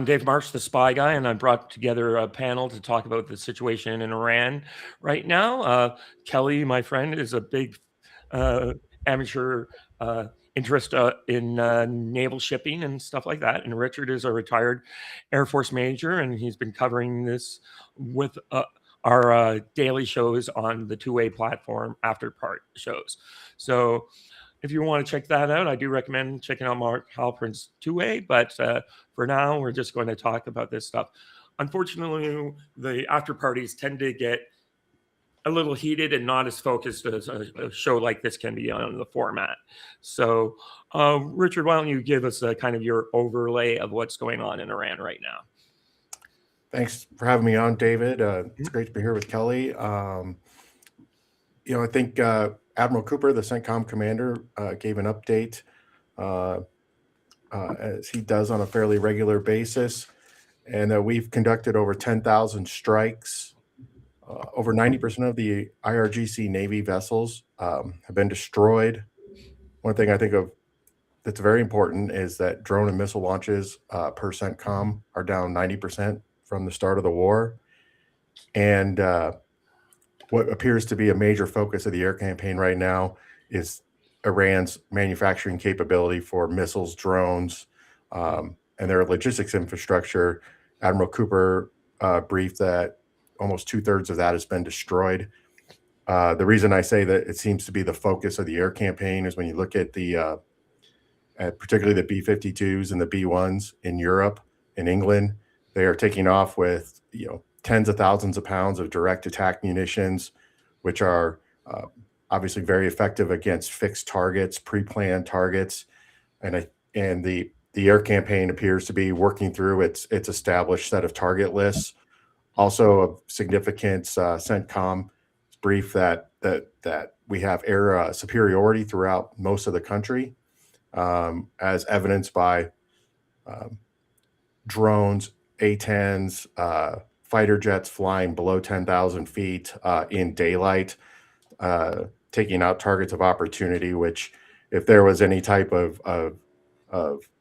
Dave Marsh, the spy guy, and I brought together a panel to talk about the situation in Iran right now. Kelly, my friend, is a big amateur interest in naval shipping and stuff like that. And Richard is a retired Air Force major, and he's been covering this with our daily shows on the two-way platform, after part shows. So if you want to check that out, I do recommend checking out Mark Halperin's two-way. But for now, we're just going to talk about this stuff. Unfortunately, the after parties tend to get a little heated and not as focused as a show like this can be on the format. So, Richard, why don't you give us a kind of your overlay of what's going on in Iran right now? Thanks for having me on, David. It's great to be here with Kelly. I think Admiral Cooper, the CENTCOM commander, gave an update as he does on a fairly regular basis, and that we've conducted over 10,000 strikes. Over 90% of the IRGC Navy vessels have been destroyed. One thing I think of that's very important is that drone and missile launches per CENTCOM are down 90% from the start of the war. And what appears to be a major focus of the air campaign right now is Iran's manufacturing capability for missiles, drones, and their logistics infrastructure. Admiral Cooper briefed that almost 2/3 of that has been destroyed. The reason I say that it seems to be the focus of the air campaign is when you look at the, particularly the B-52s and the B-1s in Europe and England, they are taking off with, tens of thousands of pounds of direct attack munitions, which are obviously very effective against fixed targets, pre-planned targets, and the air campaign appears to be working through its established set of target lists. Also of significance, CENTCOM brief that we have air superiority throughout most of the country, as evidenced by drones, A-10s, fighter jets flying below 10,000 feet in daylight, taking out targets of opportunity, which if there was any type of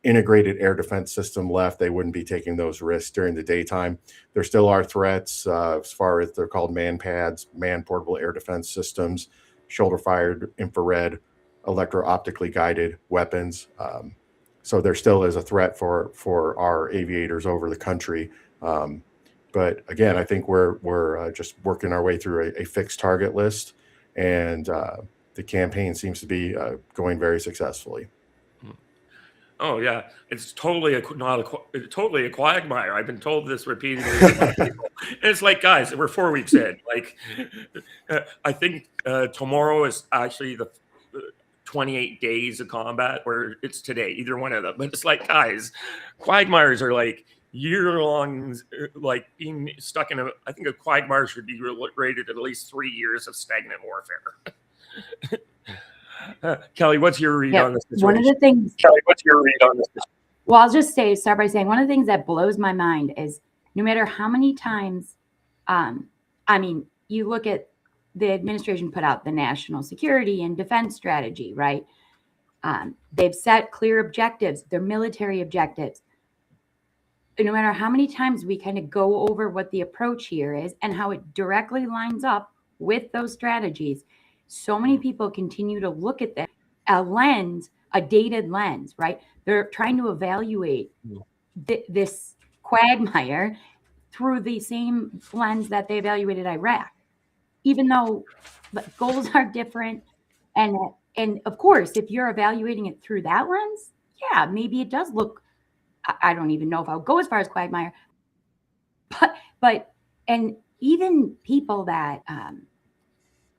integrated air defense system left, they wouldn't be taking those risks during the daytime. There still are threats as far as they're called man-pads, man-portable air defense systems, shoulder-fired infrared, electro-optically guided weapons. So there still is a threat for our aviators over the country. But again, I think we're just working our way through a fixed target list, and the campaign seems to be going very successfully. Oh yeah, it's totally totally a quagmire. I've been told this repeatedly. And it's like, guys, we're 4 weeks in. Like, I think tomorrow is actually the 28 days of combat, where it's today, either one of them. But it's like, guys, quagmires are like year-long, like being stuck in I think a quagmire should be rated at least 3 years of stagnant warfare. Kelly, what's your read on this situation? One of the things. Kelly, what's your read on this? Well, I'll just start by saying one of the things that blows my mind is no matter how many times, you look at the administration put out the national security and defense strategy, right? They've set clear objectives, their military objectives. No matter how many times we kind of go over what the approach here is and how it directly lines up with those strategies, so many people continue to look at that a dated lens, right? They're trying to evaluate this quagmire through the same lens that they evaluated Iraq, even though the goals are different. And of course, if you're evaluating it through that lens, yeah, maybe it does look, I don't even know if I'll go as far as quagmire, but even people that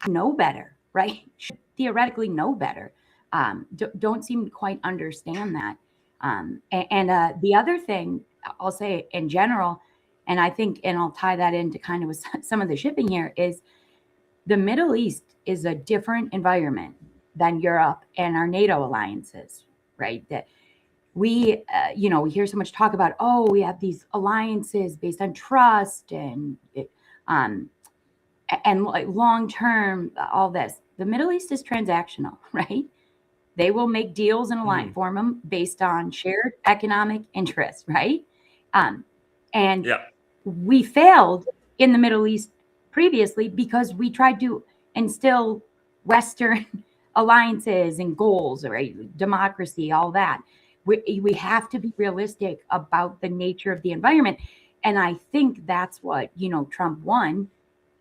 know better, right? Should theoretically know better. Don't seem to quite understand that. The other thing I'll say in general, and I think, and I'll tie that into kind of with some of the shipping here, is the Middle East is a different environment than Europe and our NATO alliances, right? That we hear so much talk about, we have these alliances based on trust and like long-term, all this. The Middle East is transactional, right? They will make deals and form them based on shared economic interests, right? And Yeah. we failed in the Middle East previously because we tried to instill Western alliances and goals, right? Democracy, all that. We have to be realistic about the nature of the environment. And I think that's what, Trump won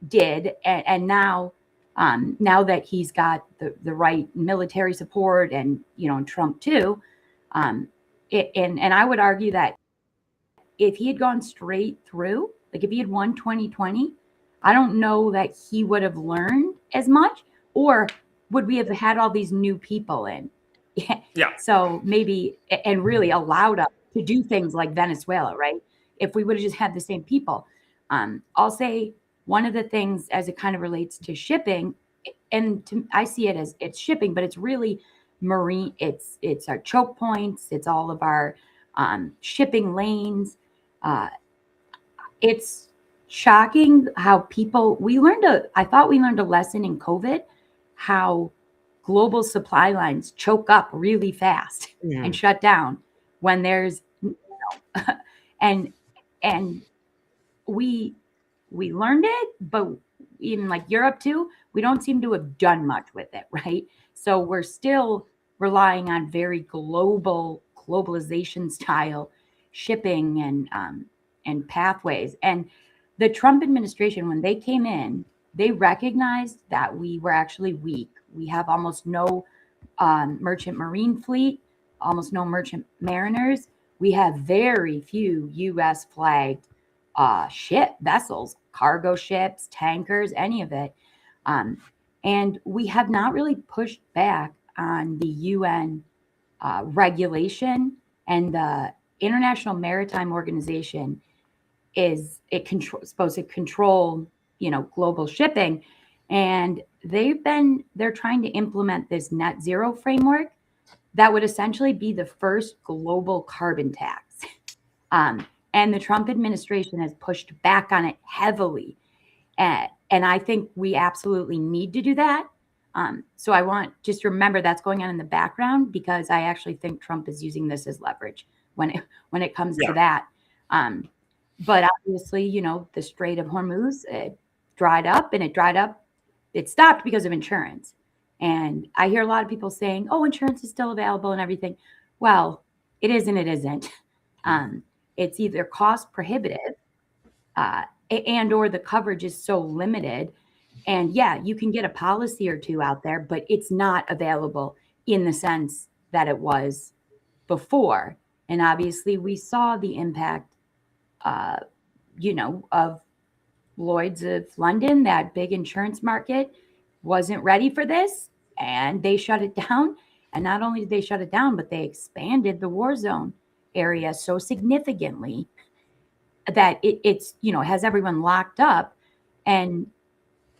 did. And now, now that he's got the right military support and, and Trump too, and I would argue that if he had gone straight through, like if he had won 2020, I don't know that he would have learned as much, or would we have had all these new people in? Yeah. So maybe, and really allowed us to do things like Venezuela, right? If we would have just had the same people. I'll say one of the things as it kind of relates to shipping, and I see it as it's shipping, but it's really marine. It's our choke points. It's all of our shipping lanes. It's shocking how I thought we learned a lesson in COVID, how global supply lines choke up really fast and shut down when there's, and we learned it, but even like Europe too, we don't seem to have done much with it, right? So we're still relying on very globalization style shipping and pathways. And the Trump administration, when they came in, they recognized that we were actually weak. We have almost no merchant marine fleet, almost no merchant mariners. We have very few U.S. flagged ship vessels, cargo ships, tankers, any of it. And we have not really pushed back on the UN regulation, and the International Maritime Organization supposed to control, global shipping. And they're trying to implement this net zero framework that would essentially be the first global carbon tax. And the Trump administration has pushed back on it heavily. And I think we absolutely need to do that. So I want just remember that's going on in the background, because I actually think Trump is using this as leverage when it comes to that. But obviously, the Strait of Hormuz, it dried up. It stopped because of insurance. And I hear a lot of people saying, oh, insurance is still available and everything. Well, it is and it isn't. It's either cost prohibitive and or the coverage is so limited. And yeah, you can get a policy or two out there, but it's not available in the sense that it was before. And obviously we saw the impact, of Lloyd's of London. That big insurance market wasn't ready for this, and they shut it down. And not only did they shut it down, but they expanded the war zone area so significantly that it's has everyone locked up. And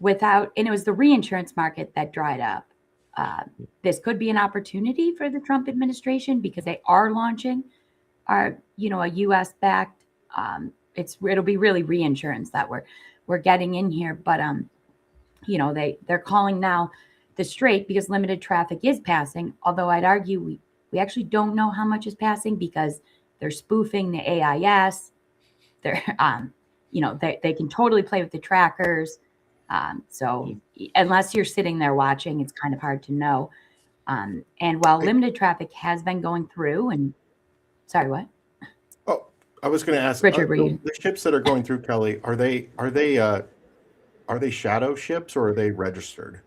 it was the reinsurance market that dried up. This could be an opportunity for the Trump administration, because they are launching a U.S. backed. It'll be really reinsurance that we're getting in here, but they're calling now the Strait because limited traffic is passing. Although I'd argue we actually don't know how much is passing, because they're spoofing the AIS. They're they can totally play with the trackers. So unless you're sitting there watching, it's kind of hard to know. And while limited traffic has been going through, and sorry, what? Oh, I was going to ask, Richard, the ships that are going through, Kelly, are they shadow ships, or are they registered,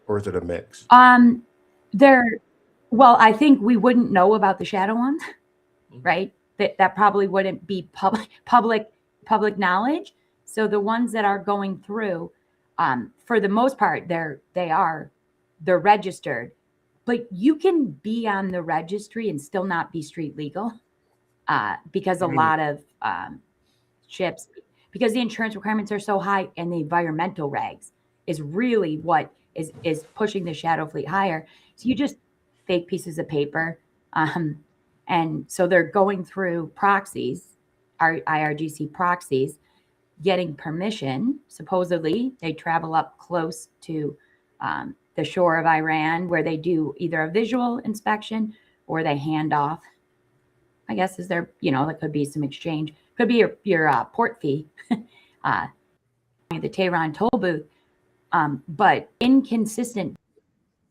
or is it a mix? Well, I think we wouldn't know about the shadow ones, right? That probably wouldn't be public knowledge. So the ones that are going through, for the most part, they're registered, but you can be on the registry and still not be street legal, because a lot of ships, because the insurance requirements are so high, and the environmental regs is really what is pushing the shadow fleet higher. So you just fake pieces of paper. And so they're going through proxies, our IRGC proxies, getting permission. Supposedly, they travel up close to the shore of Iran, where they do either a visual inspection or they hand off I guess is there, that could be some exchange. Could be your port fee, the Tehran toll booth, but inconsistent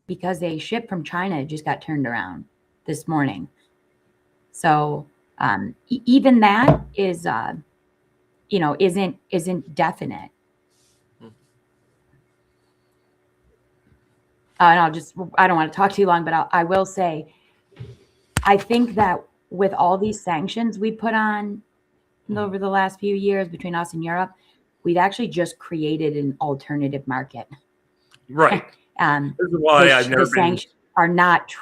because a ship from China just got turned around this morning. So even that is, isn't definite. And I don't want to talk too long, but I will say, I think that with all these sanctions we put on over the last few years between us and Europe, we've actually just created an alternative market. Right. This is why I've never the sanctions are not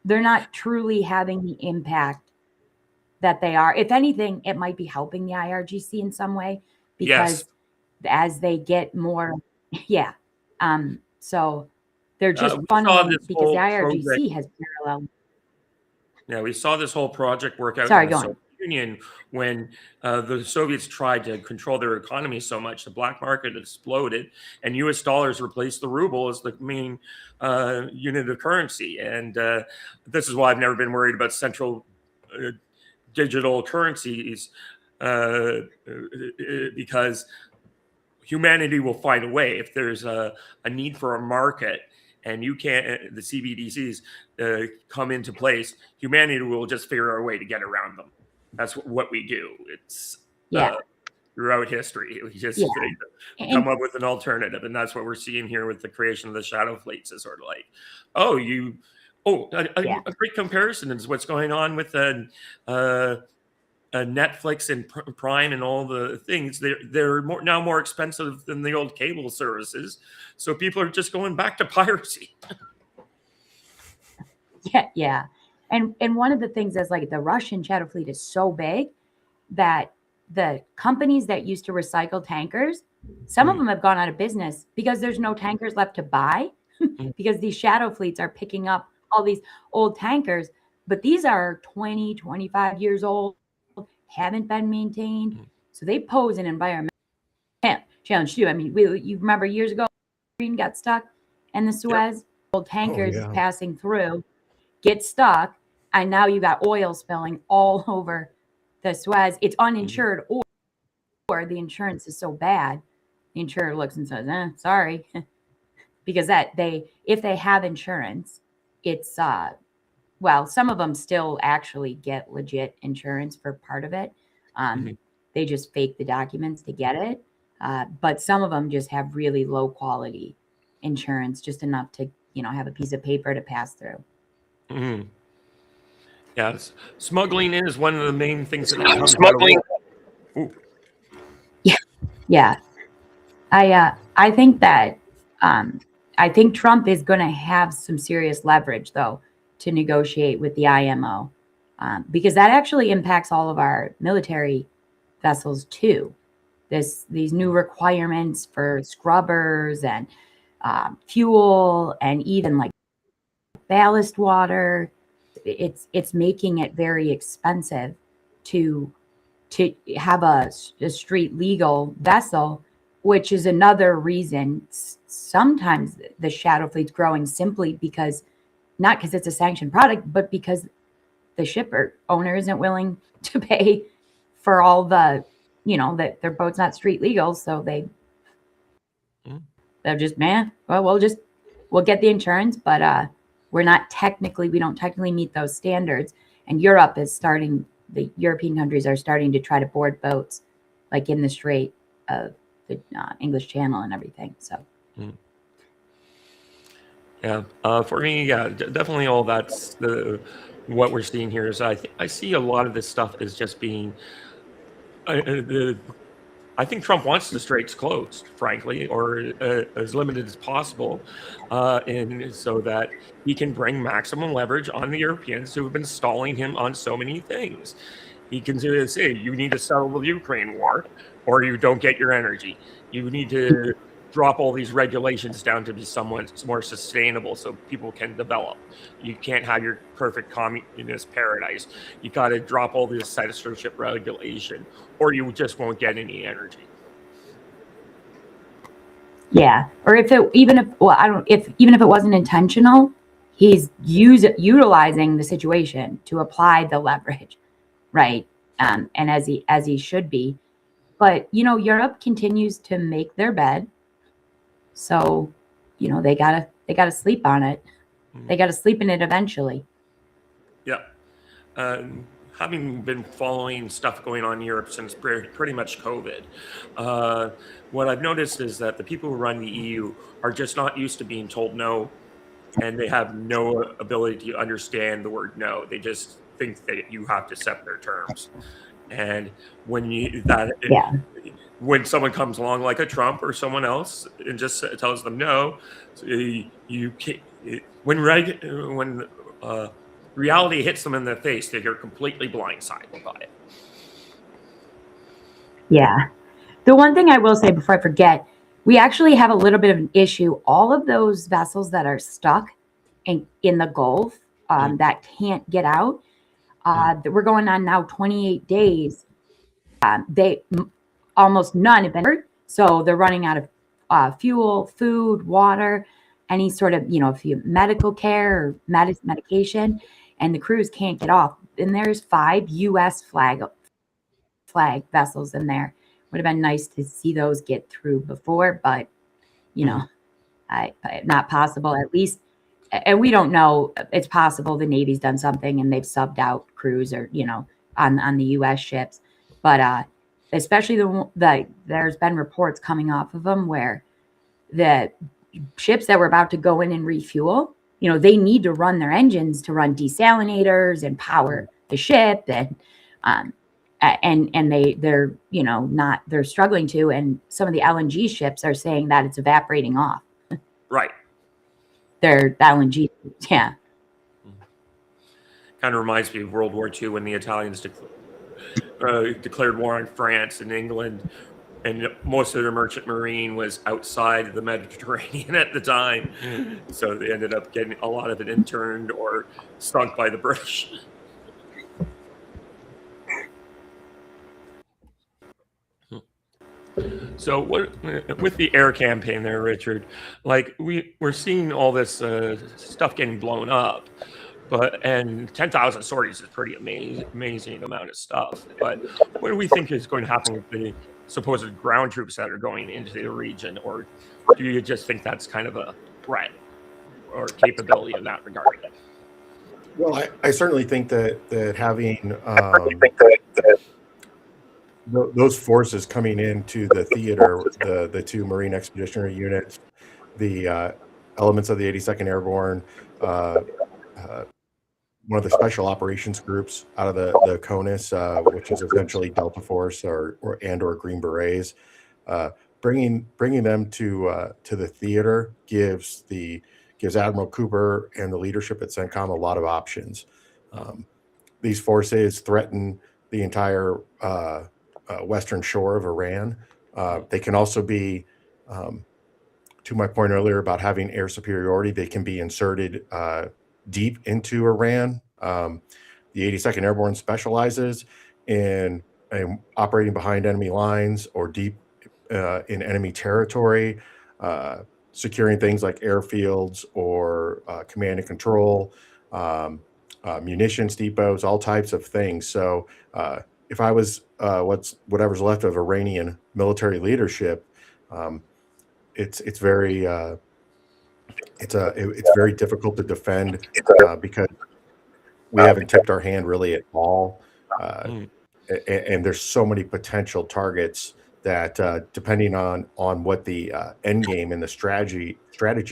they're not truly having the impact that they are. If anything, it might be helping the IRGC in some way, because as they get more, so they're just funneling, because the IRGC has parallel. Yeah, we saw this whole project work out in the Soviet Union when the Soviets tried to control their economy so much. The black market exploded, and U.S. dollars replaced the ruble as the main unit of currency. And this is why I've never been worried about central digital currencies, because humanity will find a way. If there's a need for a market, and the CBDCs come into place, humanity will just figure a way to get around them. That's what we do. It's throughout history. We just come up with an alternative, and that's what we're seeing here with the creation of the shadow fleets. Is sort of like, a great comparison is what's going on with Netflix and Prime and all the things. They're now more expensive than the old cable services, so people are just going back to piracy. And one of the things is, like, the Russian shadow fleet is so big that the companies that used to recycle tankers, some of them have gone out of business because there's no tankers left to buy, because these shadow fleets are picking up all these old tankers, but these are 20, 25 years old, haven't been maintained. So they pose an environmental challenge too. I mean, you remember years ago, Green got stuck in the Suez, old tankers passing through, get stuck, and now you got oil spilling all over the Suez. It's uninsured, or the insurance is so bad, the insurer looks and says, sorry. Because if they have insurance, it's some of them still actually get legit insurance for part of it. They just fake the documents to get it. But some of them just have really low quality insurance, just enough to, have a piece of paper to pass through. Yeah, smuggling is one of the main things that comes out of Yeah. I think that I think Trump is going to have some serious leverage, though, to negotiate with the IMO, because that actually impacts all of our military vessels too. These new requirements for scrubbers and fuel, and even like ballast water. It's making it very expensive to have a street legal vessel, which is another reason sometimes the shadow fleet's growing, simply because, not because it's a sanctioned product, but because the shipper owner isn't willing to pay for all the, that their boat's not street legal. So they're just, we'll get the insurance, but we don't technically meet those standards. And the European countries are starting to try to board boats, like in the Strait of the English Channel and everything. So. For me, definitely all that's what we're seeing here. Is I see a lot of this stuff as just being I think Trump wants the straits closed, frankly, or as limited as possible, and so that he can bring maximum leverage on the Europeans who have been stalling him on so many things. He can say, you need to settle the Ukraine war, or you don't get your energy. You need to drop all these regulations down to be somewhat more sustainable so people can develop. You can't have your perfect communist paradise. You got to drop all this censorship regulation, or you just won't get any energy. Yeah, or even if it wasn't intentional, he's utilizing the situation to apply the leverage, right? And as he should be. But Europe continues to make their bed, so they gotta sleep on it. They gotta sleep in it eventually. Yeah. Having been following stuff going on in Europe since pretty much COVID, what I've noticed is that the people who run the EU are just not used to being told no, and they have no ability to understand the word no. They just think that you have to set their terms. And Yeah. when someone comes along like a Trump or someone else and just tells them no, you can't. When reality hits them in the face, they're completely blindsided by it. Yeah. The one thing I will say before I forget, we actually have a little bit of an issue. All of those vessels that are stuck in the Gulf that can't get out, we're going on now 28 days. Almost none have been hurt, so they're running out of fuel, food, water, any sort of medical care or medication, and the crews can't get off. And there's 5 U.S. flag vessels in there. Would have been nice to see those get through before, but not possible. At least, and we don't know. It's possible the Navy's done something and they've subbed out crews or on the U.S. ships, but especially there's been reports coming off of them where the ships that were about to go in and refuel, they need to run their engines to run desalinators and power the ship, and they're struggling to, and some of the LNG ships are saying that it's evaporating off. Right. Their LNG, yeah. Kind of reminds me of World War II when the Italians declared war on France and England, and most of their merchant marine was outside the Mediterranean at the time. So they ended up getting a lot of it interned or sunk by the British. So with the air campaign there, Richard, like we're seeing all this stuff getting blown up, and 10,000 sorties is pretty amazing amount of stuff. But what do we think is going to happen with the supposed ground troops that are going into the region, or do you just think that's kind of a threat or capability in that regard? Well, I certainly think that having those forces coming into the theater, the 2 Marine Expeditionary Units, the elements of the 82nd Airborne, one of the special operations groups out of the CONUS, which is essentially Delta Force or Green Berets, bringing them to the theater gives Admiral Cooper and the leadership at CENTCOM a lot of options. These forces threaten the entire western shore of Iran. They can also be, to my point earlier about having air superiority, they can be inserted deep into Iran. The 82nd Airborne specializes in operating behind enemy lines or deep in enemy territory, securing things like airfields or command and control, munitions depots, all types of things. So if I was whatever's left of Iranian military leadership, it's very difficult to defend because we haven't tipped our hand really at all, and there's so many potential targets that depending on what the end game and the strategy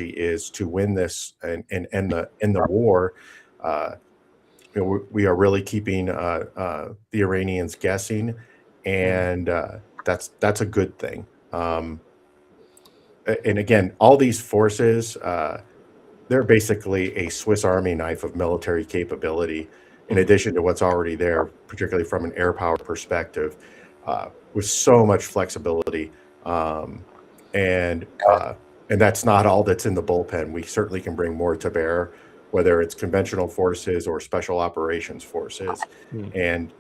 is to win this and end the war, we are really keeping the Iranians guessing, and that's a good thing. And again, all these forces, they're basically a Swiss Army knife of military capability, in addition to what's already there, particularly from an air power perspective, with so much flexibility. And that's not all that's in the bullpen. We certainly can bring more to bear, whether it's conventional forces or special operations forces. And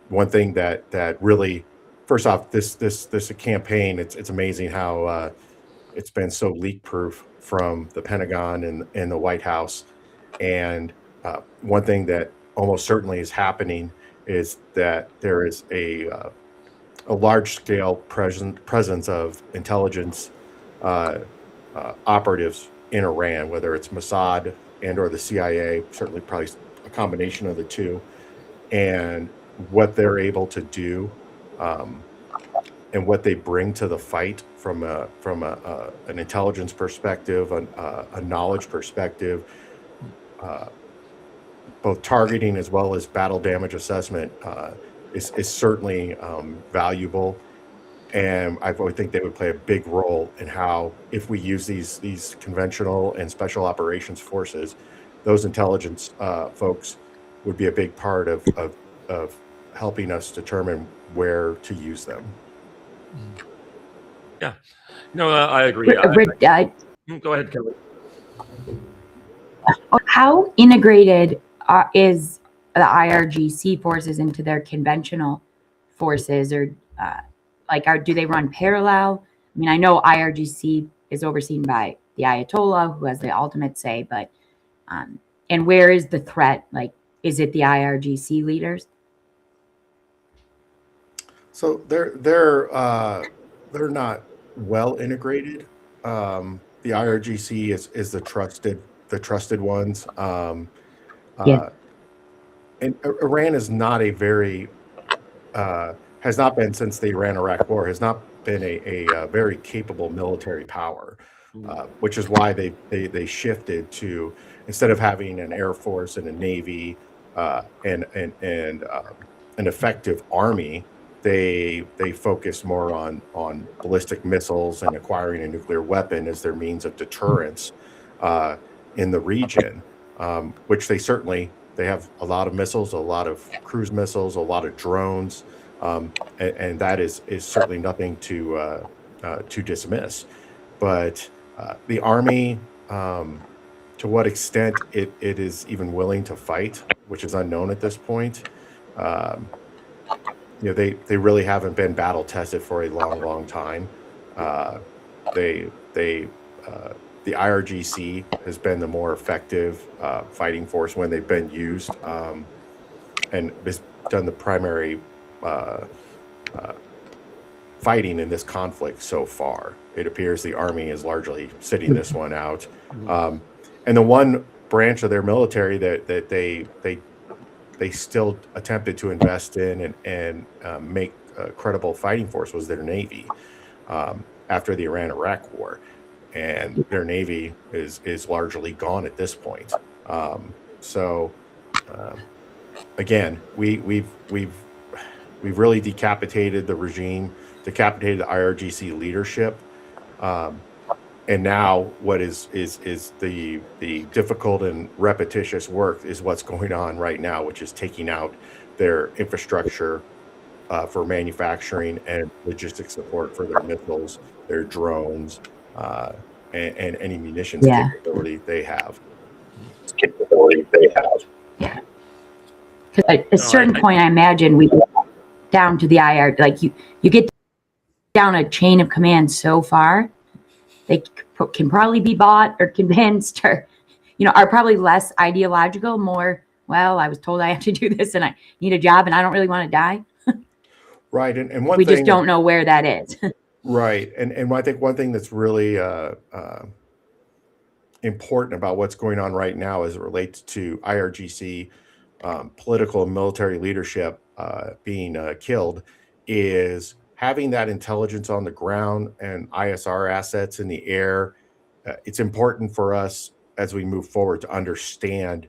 one thing that really, first off, this campaign, it's amazing how it's been so leak proof from the Pentagon and the White House. And one thing that almost certainly is happening is that there is a large scale presence of intelligence operatives in Iran, whether it's Mossad and or the CIA, certainly probably a combination of the two, and what they're able to do, and what they bring to the fight from an intelligence perspective, a knowledge perspective, both targeting as well as battle damage assessment, is certainly valuable. And I would think they would play a big role in how, if we use these conventional and special operations forces, those intelligence folks would be a big part of helping us determine where to use them. Yeah, no, I agree. Go ahead, Kelly. How integrated is the IRGC forces into their conventional forces, or do they run parallel? I mean, I know IRGC is overseen by the Ayatollah, who has the ultimate say, but and where is the threat? Like, is it the IRGC leaders? So they're not well integrated. The IRGC is the trusted ones. Yeah. And Iran is not a very has not been, since the Iran-Iraq War, has not been a very capable military power, which is why they shifted to, instead of having an air force and a navy and an effective army, they focus more on ballistic missiles and acquiring a nuclear weapon as their means of deterrence in the region, which they have a lot of missiles, a lot of cruise missiles, a lot of drones, and that is certainly nothing to dismiss. But the Army, to what extent it is even willing to fight, which is unknown at this point. They really haven't been battle tested for a long time. The IRGC has been the more effective fighting force when they've been used, and has done the primary fighting in this conflict so far. It appears the Army is largely sitting this one out. And the one branch of their military that they still attempted to invest in and make a credible fighting force was their Navy after the Iran-Iraq War. And their Navy is largely gone at this point. Again, we've really decapitated the regime, decapitated the IRGC leadership, and now what is the difficult and repetitious work is what's going on right now, which is taking out their infrastructure for manufacturing and logistics support for their missiles, their drones, and any munitions capability they have. Yeah. At a certain point, I imagine we get down to the IR, like you get down a chain of command so far, they can probably be bought or convinced, or are probably less ideological, more, well, I was told I have to do this and I need a job and I don't really want to die. Right. And we just don't know where that is. Right. And I think one thing that's really important about what's going on right now as it relates to IRGC political and military leadership being killed is having that intelligence on the ground and ISR assets in the air. It's important for us as we move forward to understand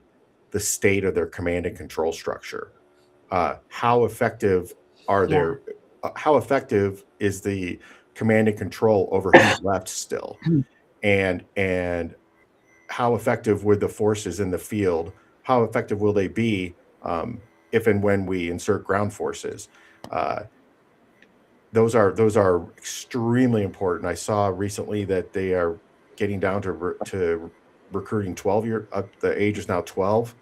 the state of their command and control structure. How effective are their? How effective is the command and control over who's left still, and how effective would the forces in the field? How effective will they be if and when we insert ground forces? Those are extremely important. I saw recently that they are getting down to recruiting 12-year. The age is now 12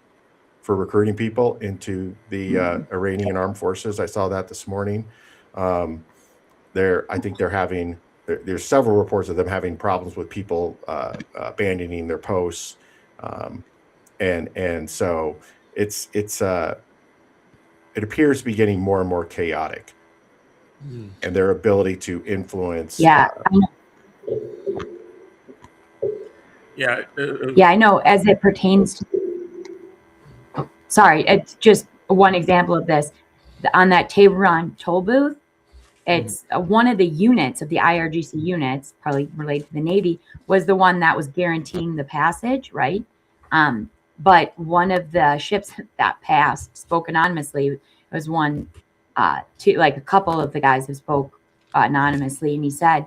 for recruiting people into the Iranian armed forces. I saw that this morning. I think they're having there's several reports of them having problems with people abandoning their posts, and so it appears to be getting more and more chaotic, and their ability to influence. Yeah. Yeah. Yeah, I know. As it pertains to, sorry, it's just one example of this. On that Tehran toll booth, it's one of the units of the IRGC units, probably related to the Navy, was the one that was guaranteeing the passage, right? But one of the ships that passed spoke anonymously. It was one, like a couple of the guys who spoke anonymously, and he said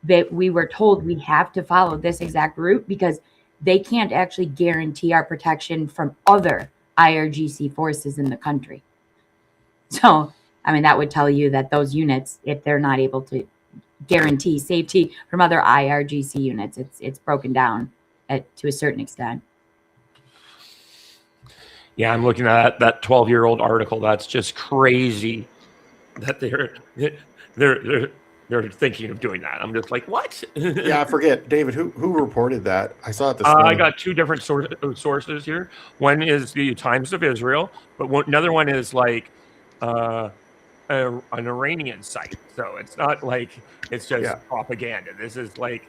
that we were told we have to follow this exact route because they can't actually guarantee our protection from other IRGC forces in the country. So, I mean, that would tell you that those units, if they're not able to guarantee safety from other IRGC units, it's broken down to a certain extent. Yeah, I'm looking at that 12-year-old article. That's just crazy that they're thinking of doing that. I'm just like, what? Yeah, I forget, David, who reported that? I saw it this I morning. got two different sources here. One is the Times of Israel, but another one is like an Iranian site. So it's not like it's just propaganda. This is like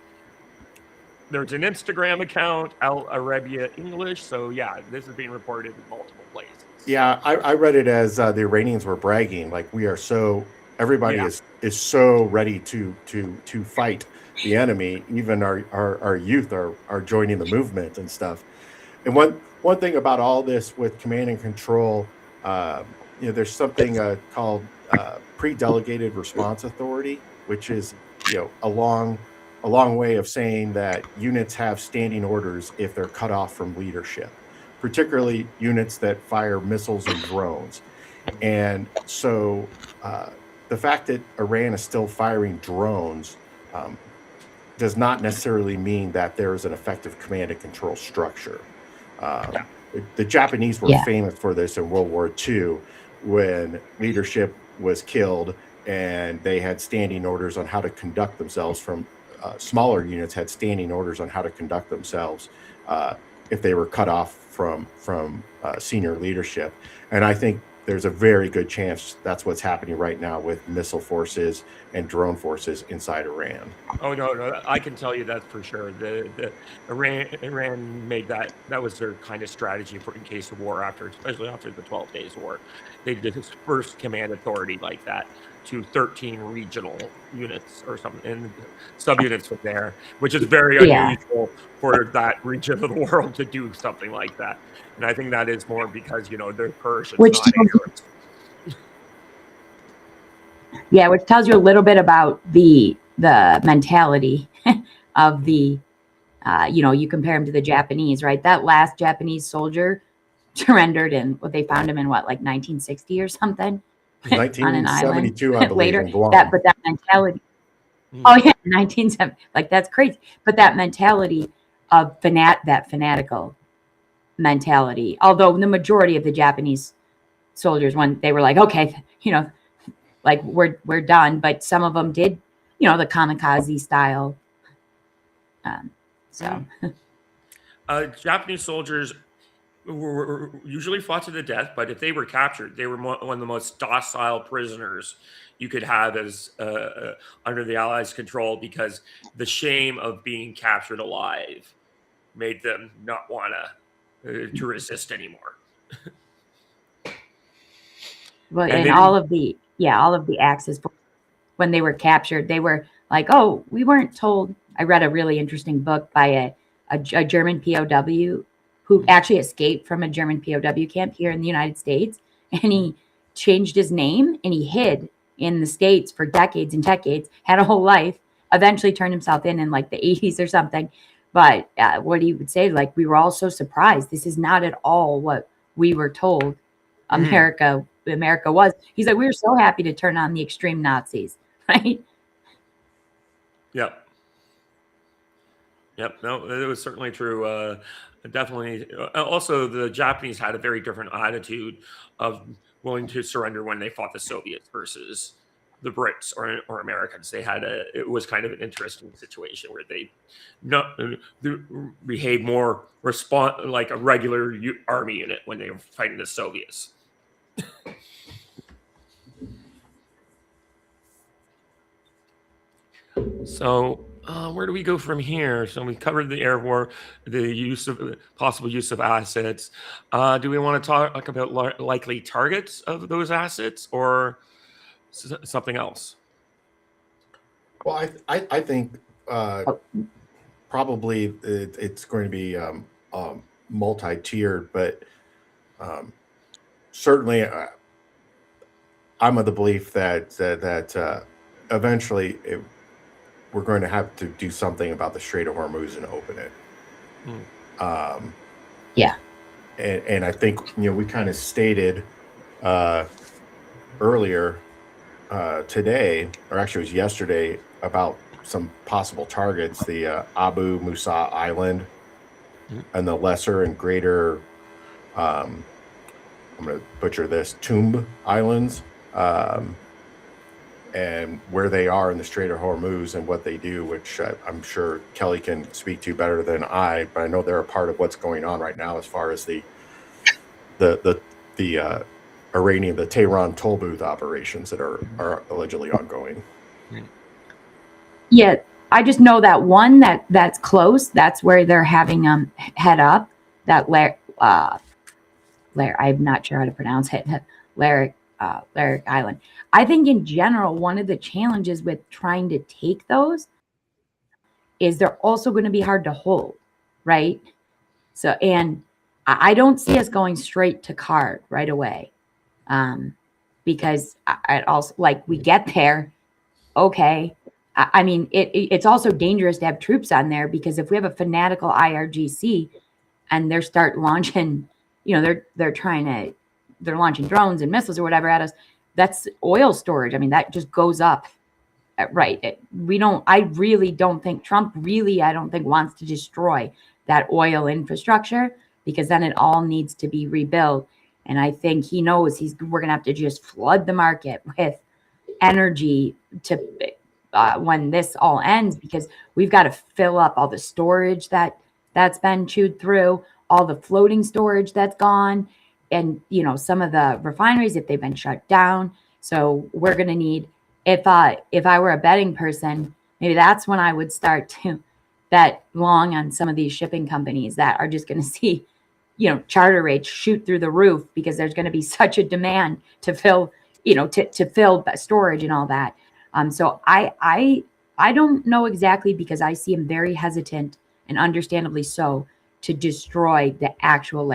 there's an Instagram account, Al Arabia English. So yeah, this is being reported in multiple places. Yeah, I read it as the Iranians were bragging, like we are so everybody is so ready to fight the enemy. Even our youth are joining the movement and stuff. And one thing about all this with command and control, there's something called pre-delegated response authority, which is a long way of saying that units have standing orders if they're cut off from leadership, particularly units that fire missiles and drones. And so the fact that Iran is still firing drones does not necessarily mean that there is an effective command and control structure. The Japanese were famous for this in World War II when leadership was killed and they had standing orders on how to conduct themselves from smaller units had standing orders on how to conduct themselves if they were cut off from senior leadership. And I think there's a very good chance that's what's happening right now with missile forces and drone forces inside Iran. Oh no, I can tell you that for sure. The Iran made that was their kind of strategy for in case of war especially after the 12 Days War. They did this first command authority like that to 13 regional units or something, and subunits from there, which is very unusual for that region of the world to do something like that. And I think that is more because they're Persians, not Arabs. Yeah, which tells you a little bit about the mentality of the, you compare him to the Japanese, right? That last Japanese soldier surrendered in they found him in like 1960 or something. 1972, I believe, later. in Guam. But that mentality. Oh yeah, 1970. Like that's crazy. But that mentality of that fanatical mentality. Although the majority of the Japanese soldiers, when they were like, okay, like we're done, but some of them did, the kamikaze style. Japanese soldiers were usually fought to the death, but if they were captured, they were one of the most docile prisoners you could have as under the Allies' control, because the shame of being captured alive made them not want to resist anymore. Well, and all of the Axis, when they were captured, they were like, oh, we weren't told. I read a really interesting book by a German POW who actually escaped from a German POW camp here in the United States. And he changed his name and he hid in the States for decades and decades, had a whole life, eventually turned himself in like the 80s or something. But what he would say, like, we were all so surprised. This is not at all what we were told America was. He's like, we were so happy to turn on the extreme Nazis, right? Yep. No, it was certainly true. Definitely. Also, the Japanese had a very different attitude of willing to surrender when they fought the Soviets versus the Brits or Americans. It was kind of an interesting situation where they behaved more like a regular army unit when they were fighting the Soviets. So where do we go from here? So we covered the air war, the possible use of assets. Do we want to talk about likely targets of those assets or something else? Well, I think probably it's going to be multi-tiered, but certainly I'm of the belief that eventually we're going to have to do something about the Strait of Hormuz and open it. Yeah. And I think we kind of stated earlier today, or actually it was yesterday, about some possible targets: the Abu Musa Island and the lesser and greater. I'm going to butcher this, Tomb Islands, and where they are in the Strait of Hormuz and what they do, which I'm sure Kelly can speak to better than I, but I know they're a part of what's going on right now as far as the Iranian, the Tehran toll booth operations that are allegedly ongoing. Yeah, I just know that one that's close. That's where they're having head up. That I'm not sure how to pronounce it. Lyric Island. I think in general, one of the challenges with trying to take those is they're also going to be hard to hold, right? So, and I don't see us going straight to card right away, because I also, like, we get there, okay. I mean, it's also dangerous to have troops on there, because if we have a fanatical IRGC and they start launching, they're launching drones and missiles or whatever at us, that's oil storage. I mean, that just goes up, right? I really don't think Trump I don't think wants to destroy that oil infrastructure, because then it all needs to be rebuilt. And I think he knows we're going to have to just flood the market with energy to when this all ends, because we've got to fill up all the storage that's been chewed through, all the floating storage that's gone, and some of the refineries, if they've been shut down. So we're going to need, if I were a betting person, maybe that's when I would start to bet long on some of these shipping companies that are just going to see charter rates shoot through the roof, because there's going to be such a demand to fill to fill storage and all that. So I don't know exactly, because I see him very hesitant, and understandably so, to destroy the actual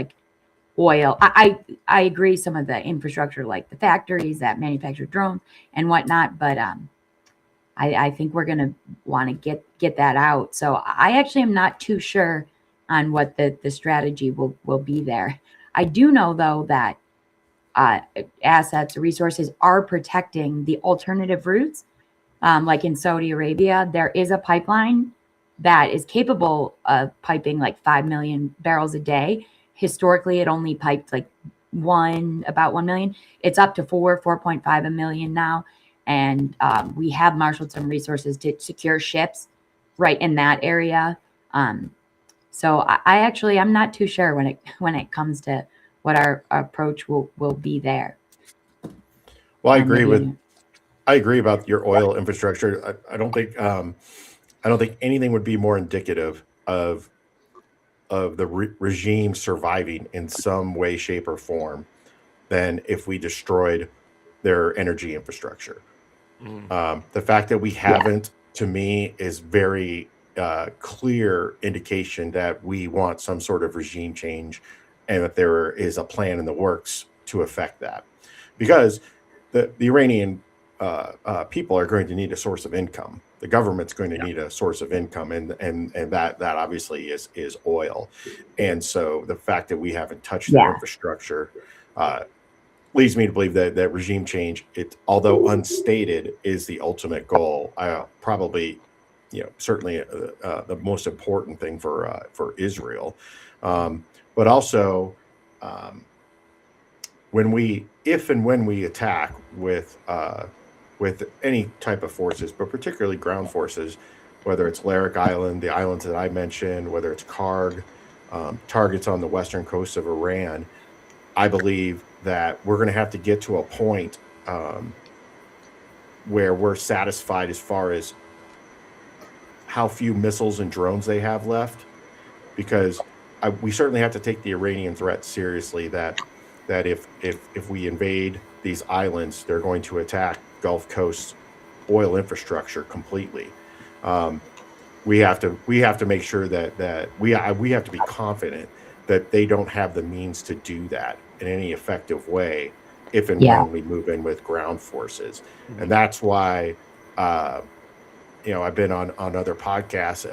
oil. I agree, some of the infrastructure, like the factories that manufacture drones and whatnot, but I think we're gonna want to get that out. So I actually am not too sure on what the strategy will be there. I do know though that assets, resources are protecting the alternative routes. Like in Saudi Arabia, there is a pipeline that is capable of piping like 5 million barrels a day. Historically, it only piped like about 1 million. It's up to 4.5 a million now. And we have marshaled some resources to secure ships right in that area. So I'm not too sure when it comes to what our approach will be there. Well, I agree about your oil infrastructure. I don't think anything would be more indicative of the regime surviving in some way, shape, or form than if we destroyed their energy infrastructure. The fact that we haven't, to me, is very clear indication that we want some sort of regime change, and that there is a plan in the works to affect that, because the Iranian people are going to need a source of income. The government's going to need a source of income, and that obviously is oil. And so the fact that we haven't touched the infrastructure leads me to believe that regime change, although unstated, is the ultimate goal. Probably, certainly the most important thing for Israel, but also when we attack with with any type of forces, but particularly ground forces, whether it's Larik Island, the islands that I mentioned, whether it's Karg, targets on the western coast of Iran. I believe that we're going to have to get to a point where we're satisfied as far as how few missiles and drones they have left, because we certainly have to take the Iranian threat seriously. That if we invade these islands, they're going to attack Gulf Coast oil infrastructure completely. We have to make sure that we have to be confident that they don't have the means to do that in any effective way if and when we move in with ground forces. And that's why I've been on other podcasts.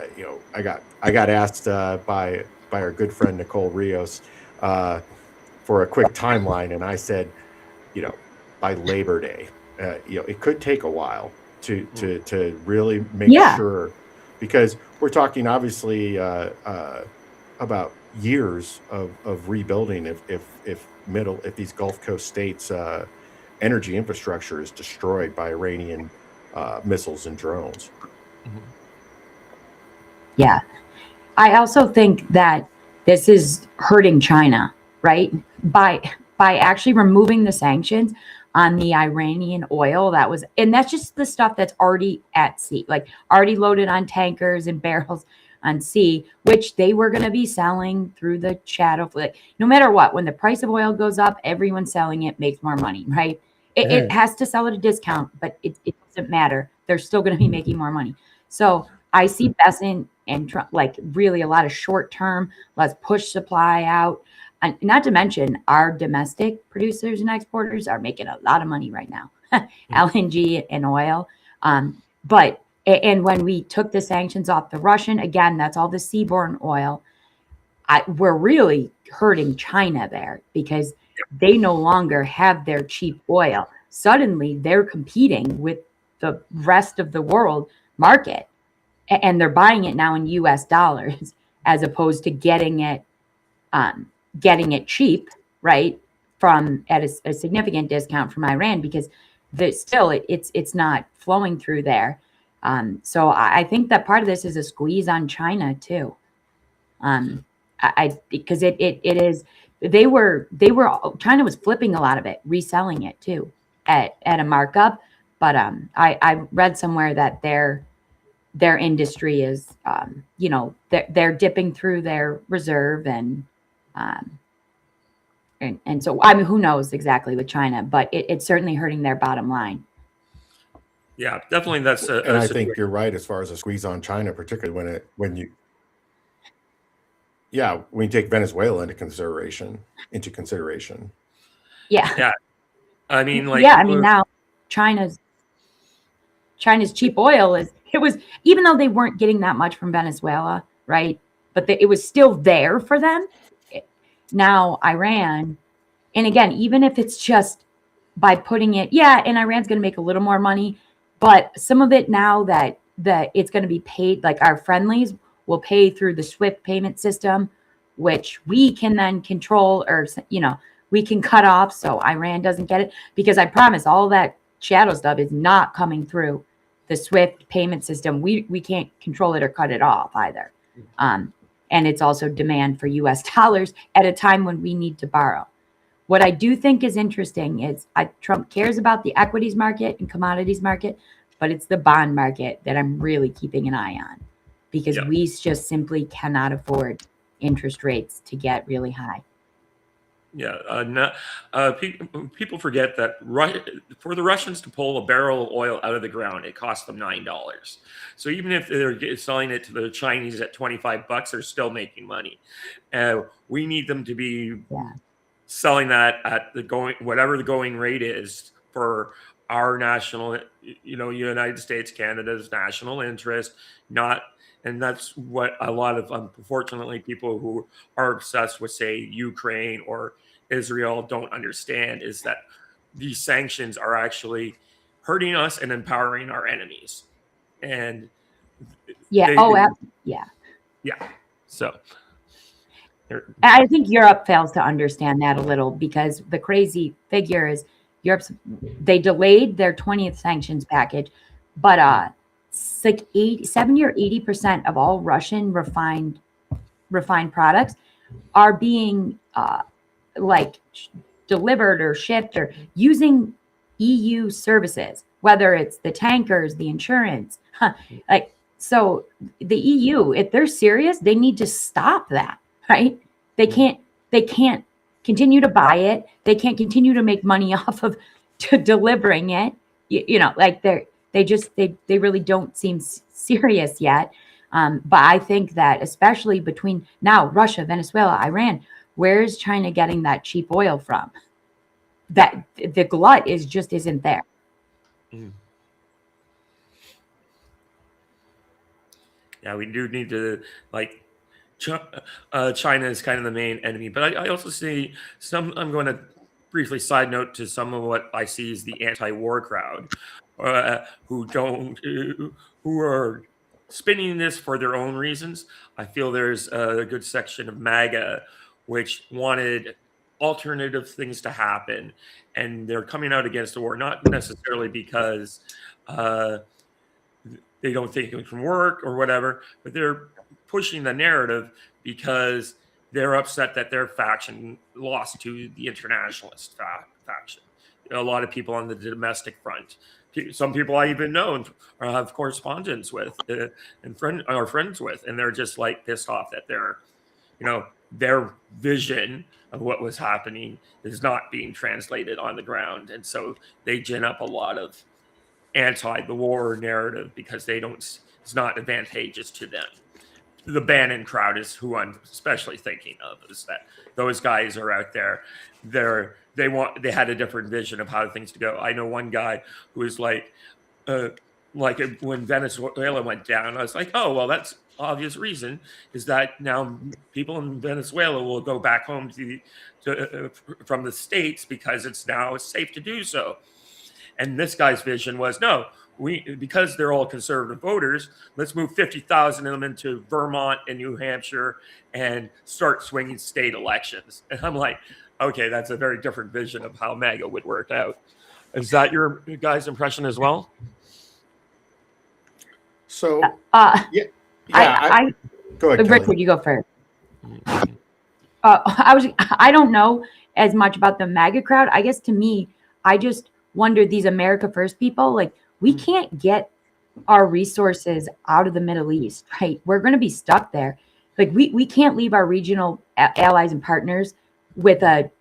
I got asked by our good friend Nicole Rios for a quick timeline, and I said, by Labor Day. It could take a while to really make sure, because we're talking obviously about years of rebuilding if these Gulf Coast states energy infrastructure is destroyed by Iranian missiles and drones. Yeah. I also think that this is hurting China, right? By actually removing the sanctions on the Iranian oil and that's just the stuff that's already at sea, like already loaded on tankers and barrels on sea, which they were going to be selling through the shadow. No matter what, when the price of oil goes up, everyone selling it makes more money, right? It has to sell at a discount, but it doesn't matter. They're still going to be making more money. So I see Besant and Trump, like really a lot of short term, let's push supply out. And not to mention our domestic producers and exporters are making a lot of money right now, LNG and oil. But when we took the sanctions off the Russian, again, that's all the seaborne oil. We're really hurting China there because they no longer have their cheap oil. Suddenly they're competing with the rest of the world market, and they're buying it now in US dollars as opposed to getting it cheap, right, from at a significant discount from Iran, because it's not flowing through there. So I think that part of this is a squeeze on China too. Because it is, China was flipping a lot of it, reselling it too at a markup. But I read somewhere that their industry is, they're dipping through their reserve and so, I mean, who knows exactly with China, but it's certainly hurting their bottom line. Yeah, definitely. That's and I think you're right as far as a squeeze on China, particularly when you take Venezuela into consideration. Yeah. I mean, now China's cheap oil was, even though they weren't getting that much from Venezuela, right? But it was still there for them. Now Iran, and again, even if it's just by putting it, and Iran's going to make a little more money, but some of it now that it's going to be paid, like our friendlies will pay through the SWIFT payment system, which we can then control, or we can cut off so Iran doesn't get it, because I promise all that shadow stuff is not coming through the SWIFT payment system. We can't control it or cut it off either. And it's also demand for US dollars at a time when we need to borrow. What I do think is interesting is Trump cares about the equities market and commodities market, but it's the bond market that I'm really keeping an eye on, because we just simply cannot afford interest rates to get really high. People forget that for the Russians to pull a barrel of oil out of the ground, it cost them $9. So even if they're selling it to the Chinese at $25, they're still making money. We need them to be selling that at whatever the going rate is for our national, United States, Canada's national interest, and that's what a lot of, unfortunately, people who are obsessed with, say, Ukraine or Israel don't understand, is that these sanctions are actually hurting us and empowering our enemies. And so I think Europe fails to understand that a little, because the crazy figure is they delayed their 20th sanctions package, but it's like 70 or 80% of all Russian refined products are being like delivered or shipped or using EU services, whether it's the tankers, the insurance, like, so the EU, if they're serious, they need to stop that, right? They can't continue to buy it. They can't continue to make money off of delivering it. Like they really don't seem serious yet. But I think that especially between now Russia, Venezuela, Iran, where is China getting that cheap oil from? That the glut isn't there. Yeah, we do need to, like, China is kind of the main enemy, but I also see I'm going to briefly side note to some of what I see as the anti-war crowd, who are spinning this for their own reasons. I feel there's a good section of MAGA which wanted alternative things to happen, and they're coming out against the war, not necessarily because they don't think it can work or whatever, but they're pushing the narrative because they're upset that their faction lost to the internationalist faction. A lot of people on the domestic front, some people I even know and have correspondence with and are friends with, and they're just like pissed off that their vision of what was happening is not being translated on the ground, and so they gin up a lot of the war narrative because it's not advantageous to them. The Bannon crowd is who I'm especially thinking of, is that those guys are out there. They had a different vision of how things to go. I know one guy who is like when Venezuela went down, I was like, oh, well, that's obvious reason is that now people in Venezuela will go back home from the States because it's now safe to do so. And this guy's vision was, no, because they're all conservative voters, let's move 50,000 of them into Vermont and New Hampshire and start swinging state elections. And I'm like, okay, that's a very different vision of how MAGA would work out. Is that your guys' impression as well? So, I go ahead, Richard, you go first. I don't know as much about the MAGA crowd. I guess to me, I just wonder, these America First people, like, we can't get our resources out of the Middle East, right? We're going to be stuck there. Like, we can't leave our regional allies and partners with an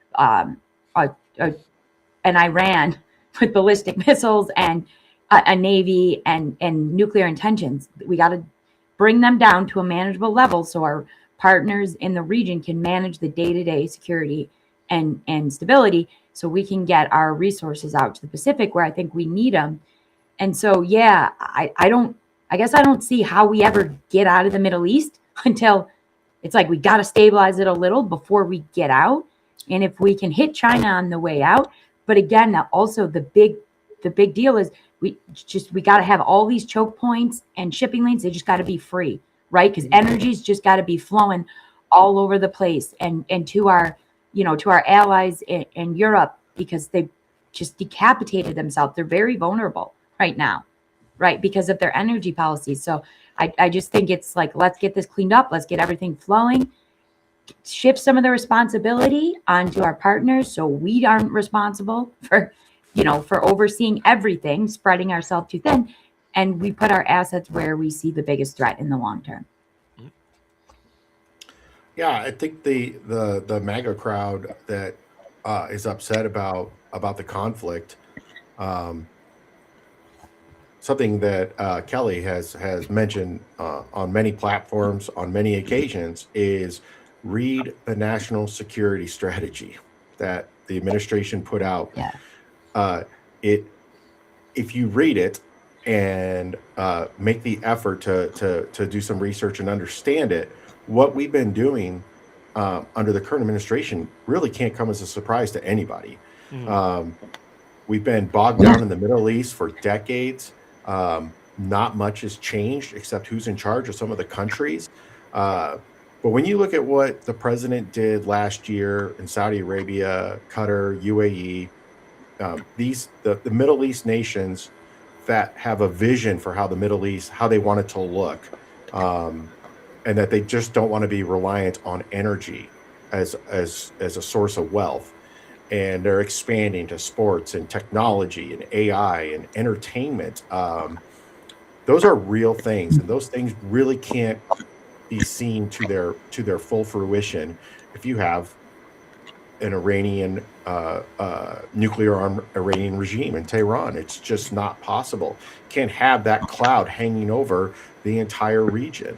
Iran with ballistic missiles and a navy and nuclear intentions. We got to bring them down to a manageable level so our partners in the region can manage the day-to-day security and stability, so we can get our resources out to the Pacific where I think we need them. And so, yeah, I guess I don't see how we ever get out of the Middle East until it's like we got to stabilize it a little before we get out. And if we can hit China on the way out, but again, that also the big deal is we got to have all these choke points and shipping lanes. They just got to be free, right? Because energy's just got to be flowing all over the place and to our allies in Europe, because they just decapitated themselves. They're very vulnerable right now, right? Because of their energy policies. So I just think it's like, let's get this cleaned up. Let's get everything flowing, shift some of the responsibility onto our partners so we aren't responsible for overseeing everything, spreading ourselves too thin, and we put our assets where we see the biggest threat in the long term. Yeah, I think the MAGA crowd that is upset about the conflict, something that Kelly has mentioned on many platforms on many occasions, is read the national security strategy that the administration put out. Yeah. If you read it and make the effort to do some research and understand it, what we've been doing under the current administration really can't come as a surprise to anybody. We've been bogged down in the Middle East for decades. Not much has changed except who's in charge of some of the countries. But when you look at what the president did last year in Saudi Arabia, Qatar, UAE, the Middle East nations that have a vision for how the Middle East, how they want it to look, um, and that they just don't want to be reliant on energy as a source of wealth. And they're expanding to sports and technology and AI and entertainment. Those are real things, and those things really can't be seen to their full fruition if you have an Iranian nuclear armed Iranian regime in Tehran. It's just not possible. Can't have that cloud hanging over the entire region.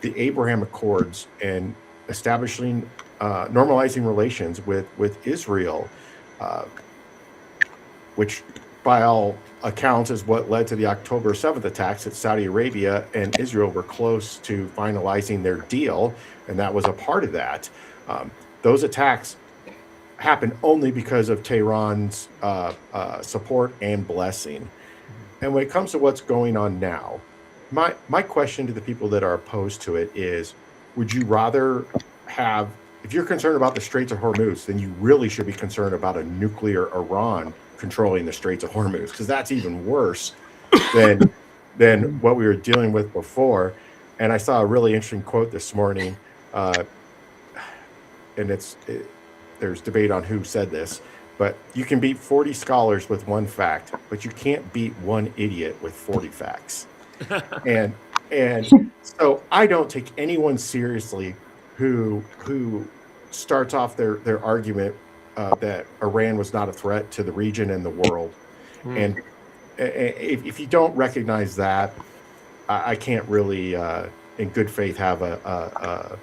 The Abraham Accords and establishing normalizing relations with Israel, uh, which by all accounts is what led to the October 7th attacks that Saudi Arabia and Israel were close to finalizing their deal, and that was a part of that. Um, those attacks happened only because of Tehran's support and blessing. And when it comes to what's going on now, my question to the people that are opposed to it is, would you rather have, if you're concerned about the Straits of Hormuz, then you really should be concerned about a nuclear Iran controlling the Straits of Hormuz, because that's even worse than what we were dealing with before. And I saw a really interesting quote this morning, and there's debate on who said this, but you can beat 40 scholars with one fact, but you can't beat one idiot with 40 facts. And so I don't take anyone seriously who starts off their argument that Iran was not a threat to the region and the world. And if you don't recognize that, I can't really, in good faith, have a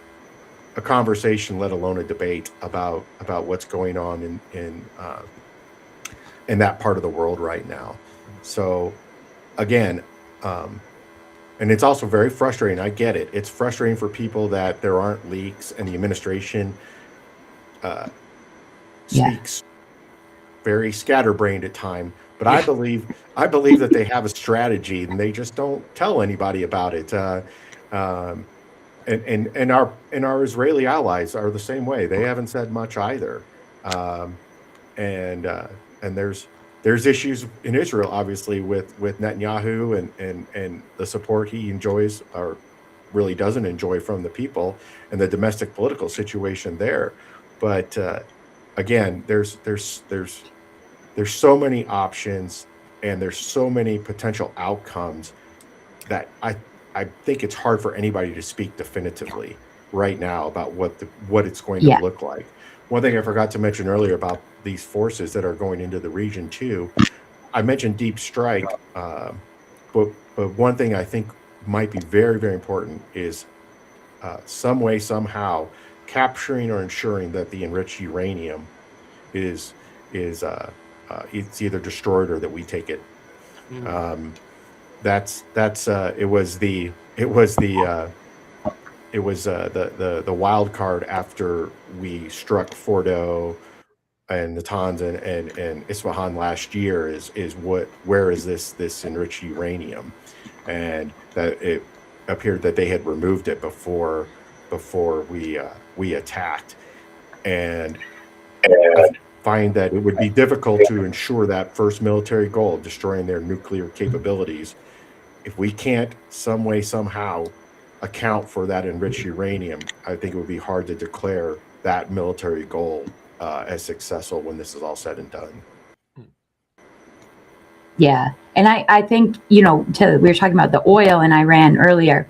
conversation, let alone a debate about what's going on in that part of the world right now. So again, and it's also very frustrating. I get it. It's frustrating for people that there aren't leaks and the administration speaks very scatterbrained at time. But I believe that they have a strategy and they just don't tell anybody about it. And our Israeli allies are the same way. They haven't said much either. And there's issues in Israel, obviously, with Netanyahu and the support he enjoys or really doesn't enjoy from the people and the domestic political situation there. But again, there's so many options and there's so many potential outcomes that I think it's hard for anybody to speak definitively right now about what it's going to look like. One thing I forgot to mention earlier about these forces that are going into the region too, I mentioned deep strike, but one thing I think might be very, very important is some way, somehow, capturing or ensuring that the enriched uranium is it's either destroyed or that we take it. It was the wild card after we struck Fordo and Natanz and Isfahan last year is where is this enriched uranium, and that it appeared that they had removed it before we attacked, and I find that it would be difficult to ensure that first military goal of destroying their nuclear capabilities if we can't some way somehow account for that enriched uranium. I think it would be hard to declare that military goal as successful when this is all said and done. Yeah. And I think, we were talking about the oil in Iran earlier.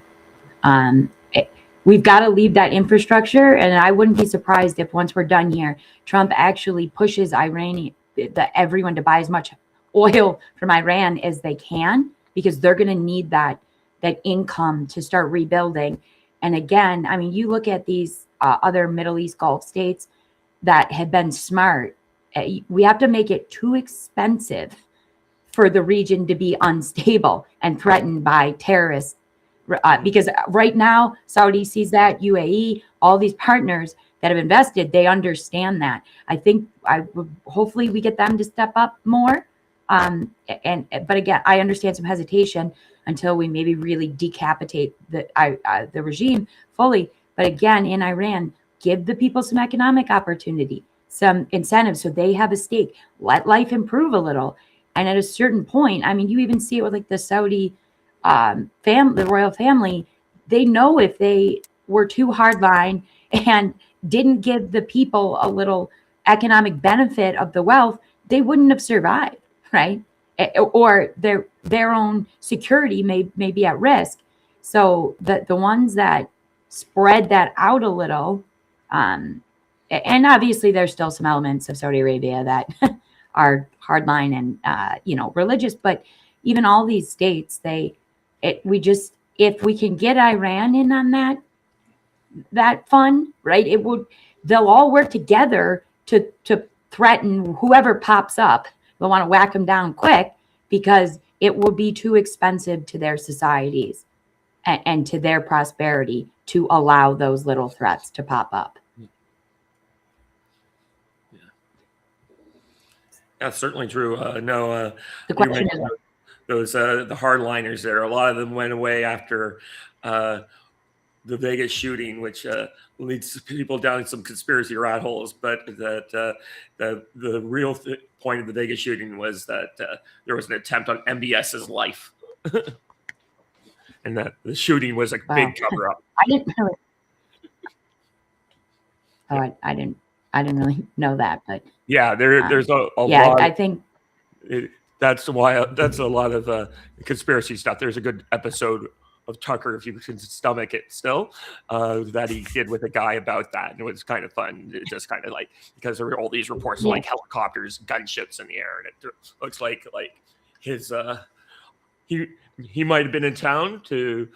We've got to leave that infrastructure. And I wouldn't be surprised if once we're done here, Trump actually pushes everyone to buy as much oil from Iran as they can, because they're going to need that income to start rebuilding. And again, I mean, you look at these other Middle East Gulf states that have been smart. We have to make it too expensive for the region to be unstable and threatened by terrorists. Because right now, Saudi sees that, UAE, all these partners that have invested, they understand that. I think hopefully we get them to step up more. But again, I understand some hesitation until we maybe really decapitate the regime fully. But again, in Iran, give the people some economic opportunity. some incentives so they have a stake. Let life improve a little. And at a certain point, I mean, you even see it with like the Saudi the royal family. They know if they were too hardline and didn't give the people a little economic benefit of the wealth, they wouldn't have survived, right? Or their own security may be at risk. So the ones that spread that out a little, and obviously there's still some elements of Saudi Arabia that are hardline and religious, but even all these states, if we can get Iran in on that fund, right? They'll all work together to threaten whoever pops up. They'll want to whack them down quick because it will be too expensive to their societies and to their prosperity to allow those little threats to pop up. That's certainly true. The question is, those the hardliners there. A lot of them went away after the Vegas shooting, which leads people down some conspiracy rat holes. But that the real point of the Vegas shooting was that there was an attempt on MBS's life, and that the shooting was a big cover up. I didn't really. Oh, I didn't really know that, but yeah, there's a yeah, lot. I think that's why that's a lot of conspiracy stuff. There's a good episode of Tucker, if you can stomach it still, that he did with a guy about that. And it was kind of fun. It just kind of like, because there were all these reports of like helicopters, gunships in the air. And it looks like his, he might've been in town to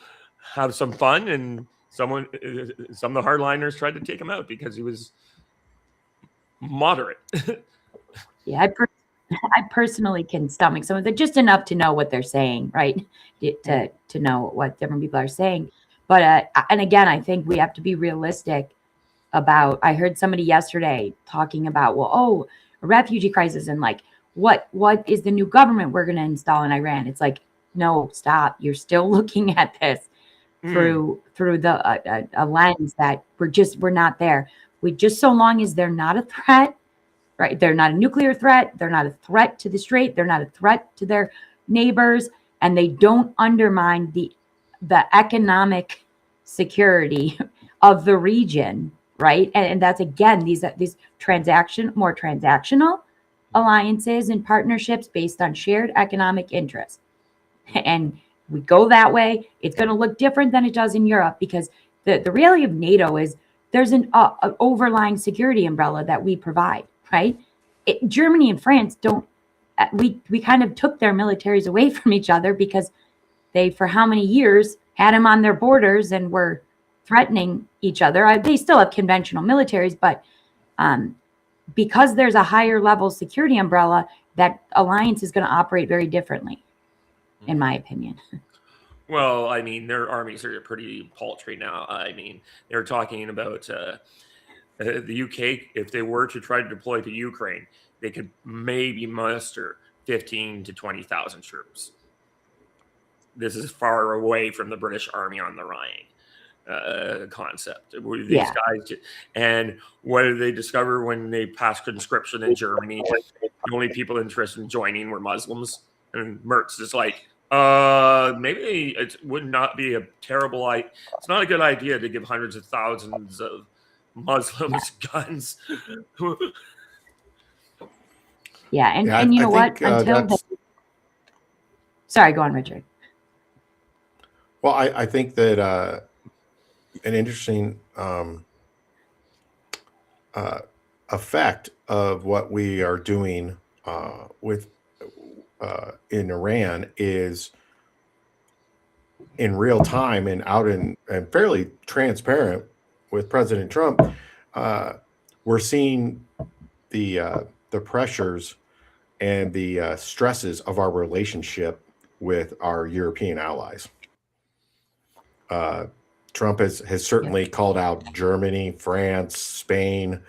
have some fun, and some of the hardliners tried to take him out because he was moderate. Yeah, I personally can stomach some of it, just enough to know what they're saying, right? To know what different people are saying. But and again, I think we have to be realistic about. I heard somebody yesterday talking about, well, a refugee crisis, and like what is the new government we're going to install in Iran? It's like, no, stop. You're still looking at this through the a lens that we're not there. So long as they're not a threat. Right. They're not a nuclear threat. They're not a threat to the strait. They're not a threat to their neighbors. And they don't undermine the economic security of the region. Right. And that's, again, these more transactional alliances and partnerships based on shared economic interests. And we go that way. It's going to look different than it does in Europe, because the reality of NATO is there's an overlying security umbrella that we provide. Right? Germany and France don't. We kind of took their militaries away from each other because they, for how many years, had them on their borders and were threatening each other. They still have conventional militaries, but because there's a higher level security umbrella, that alliance is going to operate very differently, in my opinion. Well, I mean, their armies are pretty paltry now. I mean, they're talking about. The UK, if they were to try to deploy to Ukraine, they could maybe muster 15 to 20,000 troops. This is far away from the British Army on the Rhine concept. These guys, and what did they discover when they passed conscription in Germany? The only people interested in joining were Muslims. And Merz is like, maybe it would not be a terrible idea. It's not a good idea to give hundreds of thousands of Muslims guns. And you know what? Sorry, go on, Richard. Well, I think that an interesting effect of what we are doing with in Iran is in real time and out and fairly transparent. With President Trump, we're seeing the pressures and the stresses of our relationship with our European allies. Trump has certainly called out Germany, France, Spain.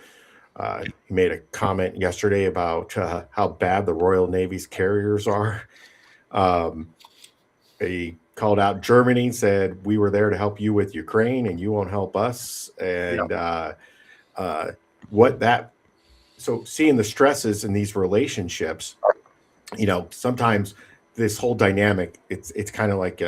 He made a comment yesterday about how bad the Royal Navy's carriers are. He called out Germany, said we were there to help you with Ukraine and you won't help us. And what that so seeing the stresses in these relationships, sometimes this whole dynamic, it's kind of like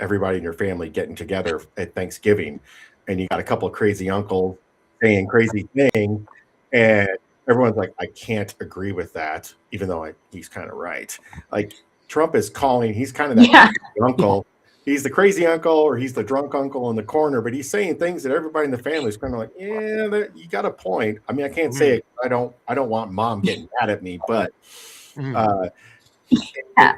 everybody in your family getting together at Thanksgiving, and you got a couple of crazy uncles saying crazy things, and everyone's like, I can't agree with that, even though he's kind of right. Like Trump is calling, he's kind of that Yeah. uncle. He's the crazy uncle, or he's the drunk uncle in the corner, but he's saying things that everybody in the family is kind of like, yeah, you got a point. I mean, I can't say it. I don't want mom getting mad at me, but Mhm. Yeah.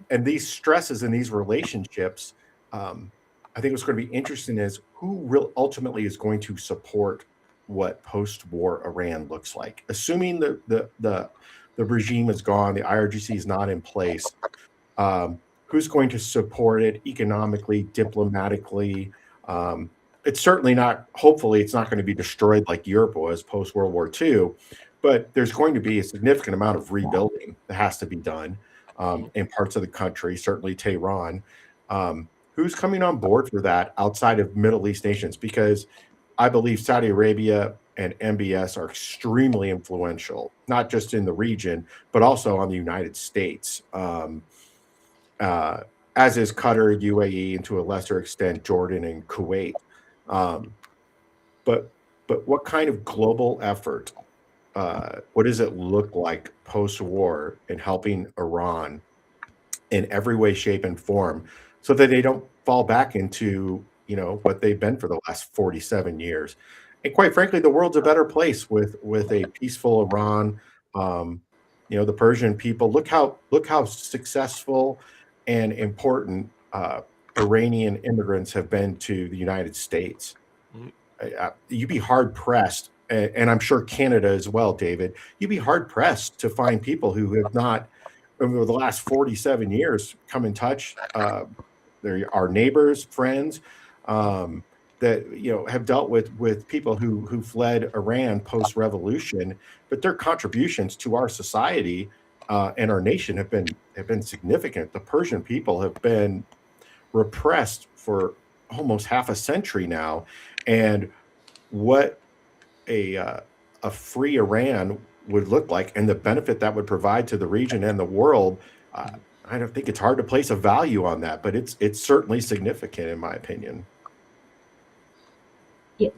and these stresses in these relationships, I think what's going to be interesting is who ultimately is going to support what post-war Iran looks like, assuming the regime is gone, the IRGC is not in place. Who's going to support it economically, diplomatically? It's certainly not, hopefully, it's not going to be destroyed like Europe was post World War II, but there's going to be a significant amount of rebuilding that has to be done in parts of the country, certainly Tehran. Who's coming on board for that outside of Middle East nations? Because I believe Saudi Arabia and MBS are extremely influential, not just in the region, but also on the United States. As is Qatar, UAE, and to a lesser extent, Jordan and Kuwait. But what kind of global effort, what does it look like post-war in helping Iran in every way, shape, and form so that they don't fall back into, what they've been for the last 47 years? And quite frankly, the world's a better place with a peaceful Iran. The Persian people, look how successful and important Iranian immigrants have been to the United States. Mhm. You'd be hard pressed, and I'm sure Canada as well, David. You'd be hard pressed to find people who have not, over the last 47 years, come in touch. They're our neighbors, friends, that have dealt with people who fled Iran post revolution, but their contributions to our society and our nation have been significant. The Persian people have been repressed for almost half a century now, and what a free Iran would look like, and the benefit that would provide to the region and the world. I don't think it's hard to place a value on that, but it's certainly significant in my opinion.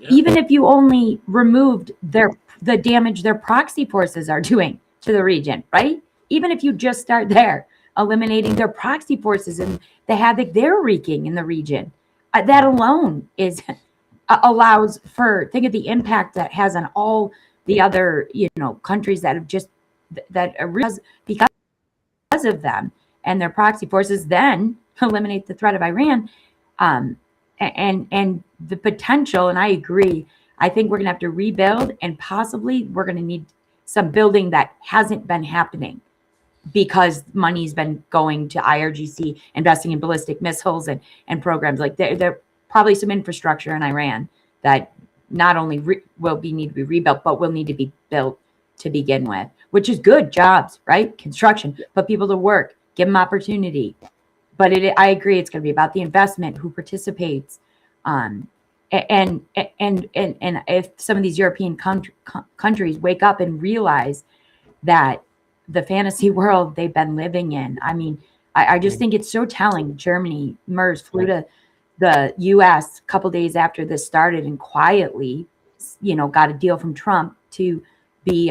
Even if you only removed the damage their proxy forces are doing to the region, right? Even if you just start there, eliminating their proxy forces and the havoc they're wreaking in the region, that alone allows for, think of the impact that has on all the other countries that have just because of them and their proxy forces. Then eliminate the threat of Iran. And the potential, and I agree, I think we're going to have to rebuild, and possibly we're going to need some building that hasn't been happening because money's been going to IRGC, investing in ballistic missiles and programs. Like there probably some infrastructure in Iran that not only will need to be rebuilt, but will need to be built to begin with, which is good. Jobs, right? Construction, put people to work, give them opportunity. But I agree, it's going to be about the investment, who participates, and if some of these European countries wake up and realize that the fantasy world they've been living in. I mean, I just think it's so telling. Germany, MERS flew to the U.S. a couple days after this started and quietly, got a deal from Trump to be,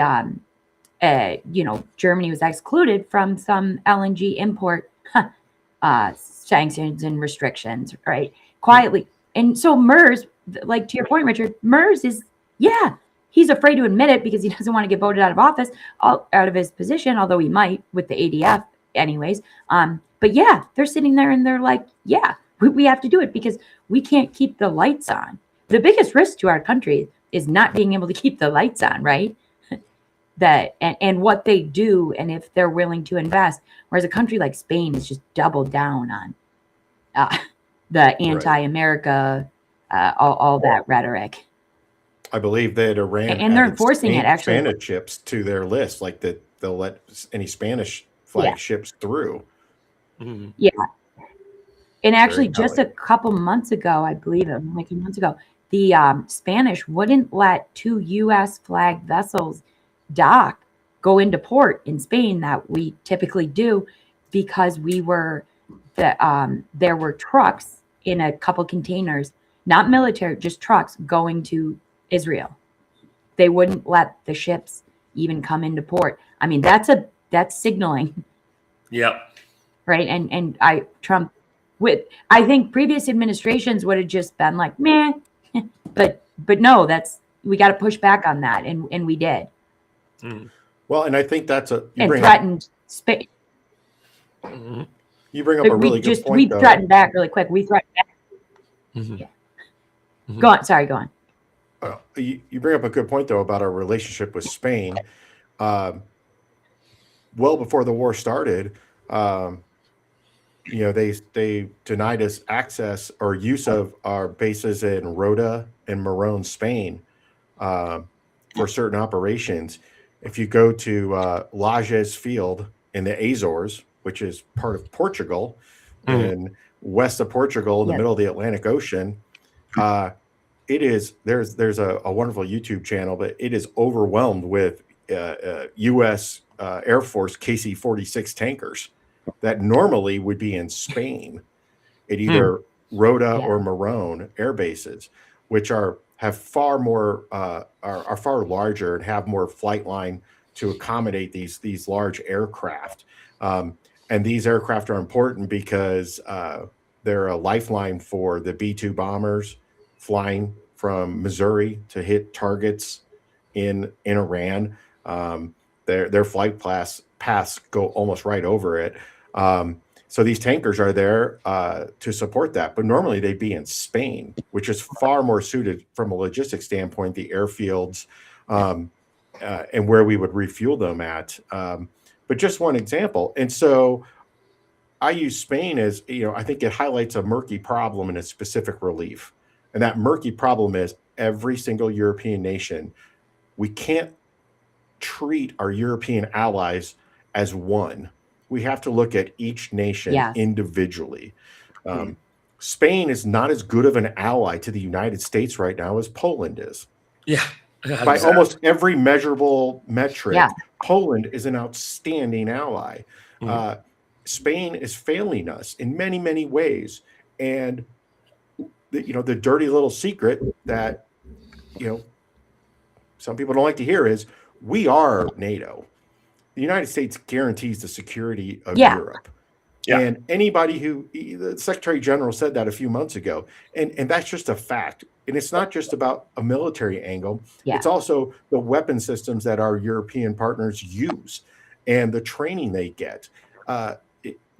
Germany was excluded from some LNG import sanctions and restrictions, right? Quietly. And so MERS, like to your point, Richard, MERS is, he's afraid to admit it because he doesn't want to get voted out of office, out of his position, although he might with the ADF anyways. But they're sitting there and they're like, we have to do it because we can't keep the lights on. The biggest risk to our country is not being able to keep the lights on, right? And what they do, and if they're willing to invest, whereas a country like Spain is just doubled down on the anti-America, all that rhetoric. I believe that Iran and they're enforcing it actually. Spanish ships to their list, like that they'll let any Spanish flag ships through. Mm-hmm. Yeah, and actually, just a couple months ago, I believe it, like a few months ago, the Spanish wouldn't let 2 U.S. flag vessels dock, go into port in Spain that we typically do, because there were trucks in a couple containers, not military, just trucks going to Israel. They wouldn't let the ships even come into port. I mean, that's signaling. Yep. Right. And Trump, I think previous administrations would have just been like, meh, but no, we got to push back on that. And we did. Mm. Well, and I think threatened space. Mm-hmm. You bring up a really good point. We threatened back really quick. We threatened back. Mm-hmm. Yeah. Mm-hmm. Go on. Sorry, go on. You bring up a good point, though, about our relationship with Spain. Well before the war started, they denied us access or use of our bases in Rota and Morón, Spain, for certain operations. If you go to Lajes Field in the Azores, which is part of Portugal, and west of Portugal in the middle of the Atlantic Ocean, there's a wonderful YouTube channel, but it is overwhelmed with U.S. Air Force KC-46 tankers that normally would be in Spain at either Rota or Morón air bases, which have far more are far larger and have more flight line to accommodate these large aircraft. And these aircraft are important because they're a lifeline for the B-2 bombers flying from Missouri to hit targets in Iran. Their flight paths go almost right over it. So these tankers are there to support that. But normally they'd be in Spain, which is far more suited from a logistics standpoint, the airfields and where we would refuel them at. But just one example. And so I use Spain as, I think it highlights a murky problem in a specific relief. And that murky problem is every single European nation, we can't treat our European allies as one. We have to look at each nation individually. Spain is not as good of an ally to the United States right now as Poland is. Yeah. By almost every measurable metric, Poland is an outstanding ally. Spain is failing us in many, many ways. And the dirty little secret that, some people don't like to hear is we are NATO. The United States guarantees the security of Europe. Yeah. And anybody the Secretary General said that a few months ago, and that's just a fact. And it's not just about a military angle. Yeah. It's also the weapon systems that our European partners use and the training they get.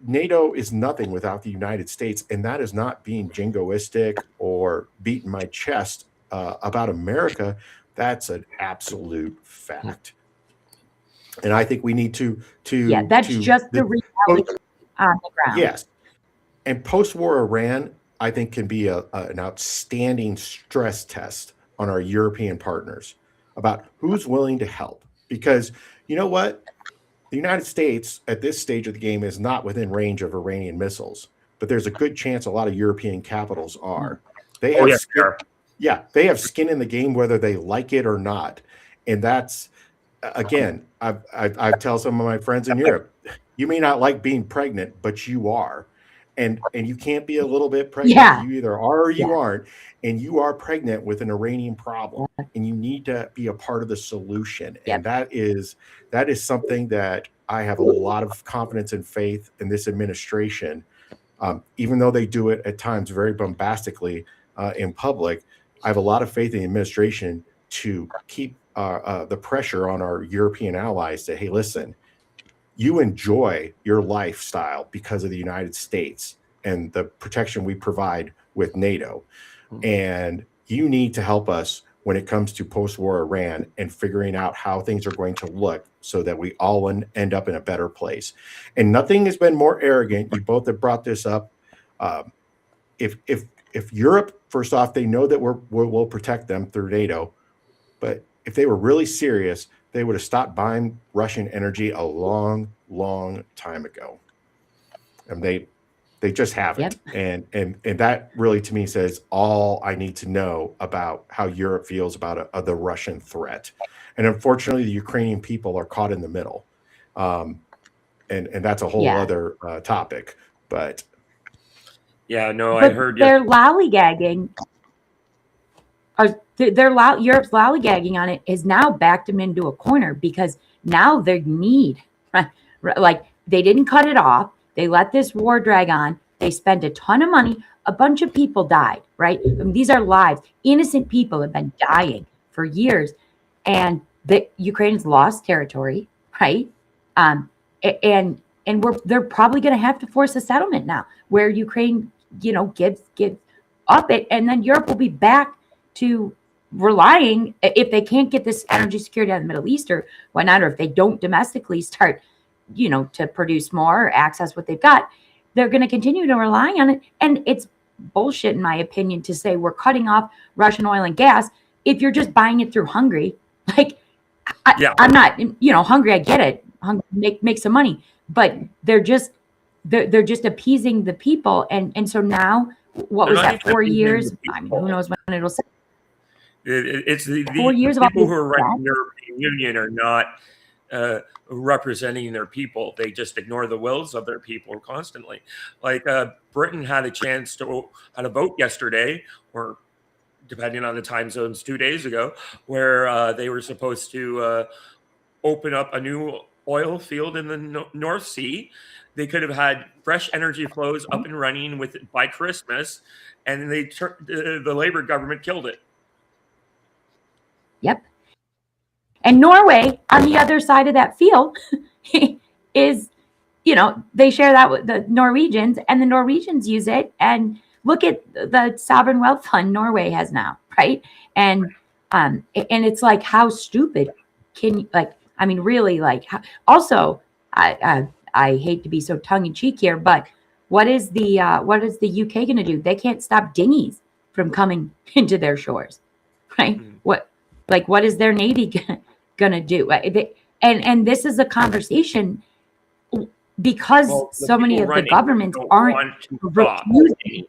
NATO is nothing without the United States, and that is not being jingoistic or beating my chest about America. That's an absolute fact. And I think we need to that's just the reality on the ground. Yes. And post-war Iran, I think, can be an outstanding stress test on our European partners about who's willing to help. Because you know what? The United States at this stage of the game is not within range of Iranian missiles, but there's a good chance a lot of European capitals are. They have they have skin in the game whether they like it or not. And that's, again, I tell some of my friends in Europe, you may not like being pregnant, but you are. And you can't be a little bit pregnant. Yeah. You either are or you aren't. And you are pregnant with an Iranian problem. And you need to be a part of the solution. Yep. And that is something that I have a lot of confidence and faith in this administration. Even though they do it at times very bombastically in public, I have a lot of faith in the administration to keep the pressure on our European allies that, hey, listen, you enjoy your lifestyle because of the United States and the protection we provide with NATO. Mm-hmm. And you need to help us when it comes to post-war Iran and figuring out how things are going to look so that we all end up in a better place. And nothing has been more arrogant. You both have brought this up. If Europe, first off, they know that we'll protect them through NATO, but if they were really serious, they would have stopped buying Russian energy a long, long time ago. And They just haven't. Yep. And that really to me says all I need to know about how Europe feels about the Russian threat. And unfortunately, the Ukrainian people are caught in the middle. And that's a whole Yeah. other topic. But Yeah, no, I But heard they're lollygagging. Europe's lollygagging on it has now backed them into a corner because now they need, like they didn't cut it off. They let this war drag on. They spent a ton of money. A bunch of people died, right? I mean, these are lives. Innocent people have been dying for years. And the Ukraine's lost territory, right? And they're probably going to have to force a settlement now where Ukraine, gives up it. And then Europe will be back to relying, if they can't get this energy security out of the Middle East or whatnot, or if they don't domestically start, to produce more or access what they've got, they're going to continue to rely on it. And it's bullshit, in my opinion, to say we're cutting off Russian oil and gas if you're just buying it through Hungary. Like, I'm not, Hungry, I get it. Hungry make some money, but they're just appeasing the people. And so now, what was that, 4 years? I mean, who knows when it'll say. It's the 4 years people of who are running the European Union are not representing their people. They just ignore the wills of their people constantly. Like Britain had a chance to had a vote yesterday, or depending on the time zones, 2 days ago, where they were supposed to open up a new oil field in the North Sea. They could have had fresh energy flows up and running by Christmas, and the Labour government killed it. Yep. And Norway, on the other side of that field, is, they share that with the Norwegians, and the Norwegians use it. And look at the sovereign wealth fund Norway has now, right? And it's like, how stupid can, really, also, I hate to be so tongue in cheek here, but what is the UK going to do? They can't stop dinghies from coming into their shores, right? What is their Navy going to do? And this is a conversation because so many of the governments aren't refusing.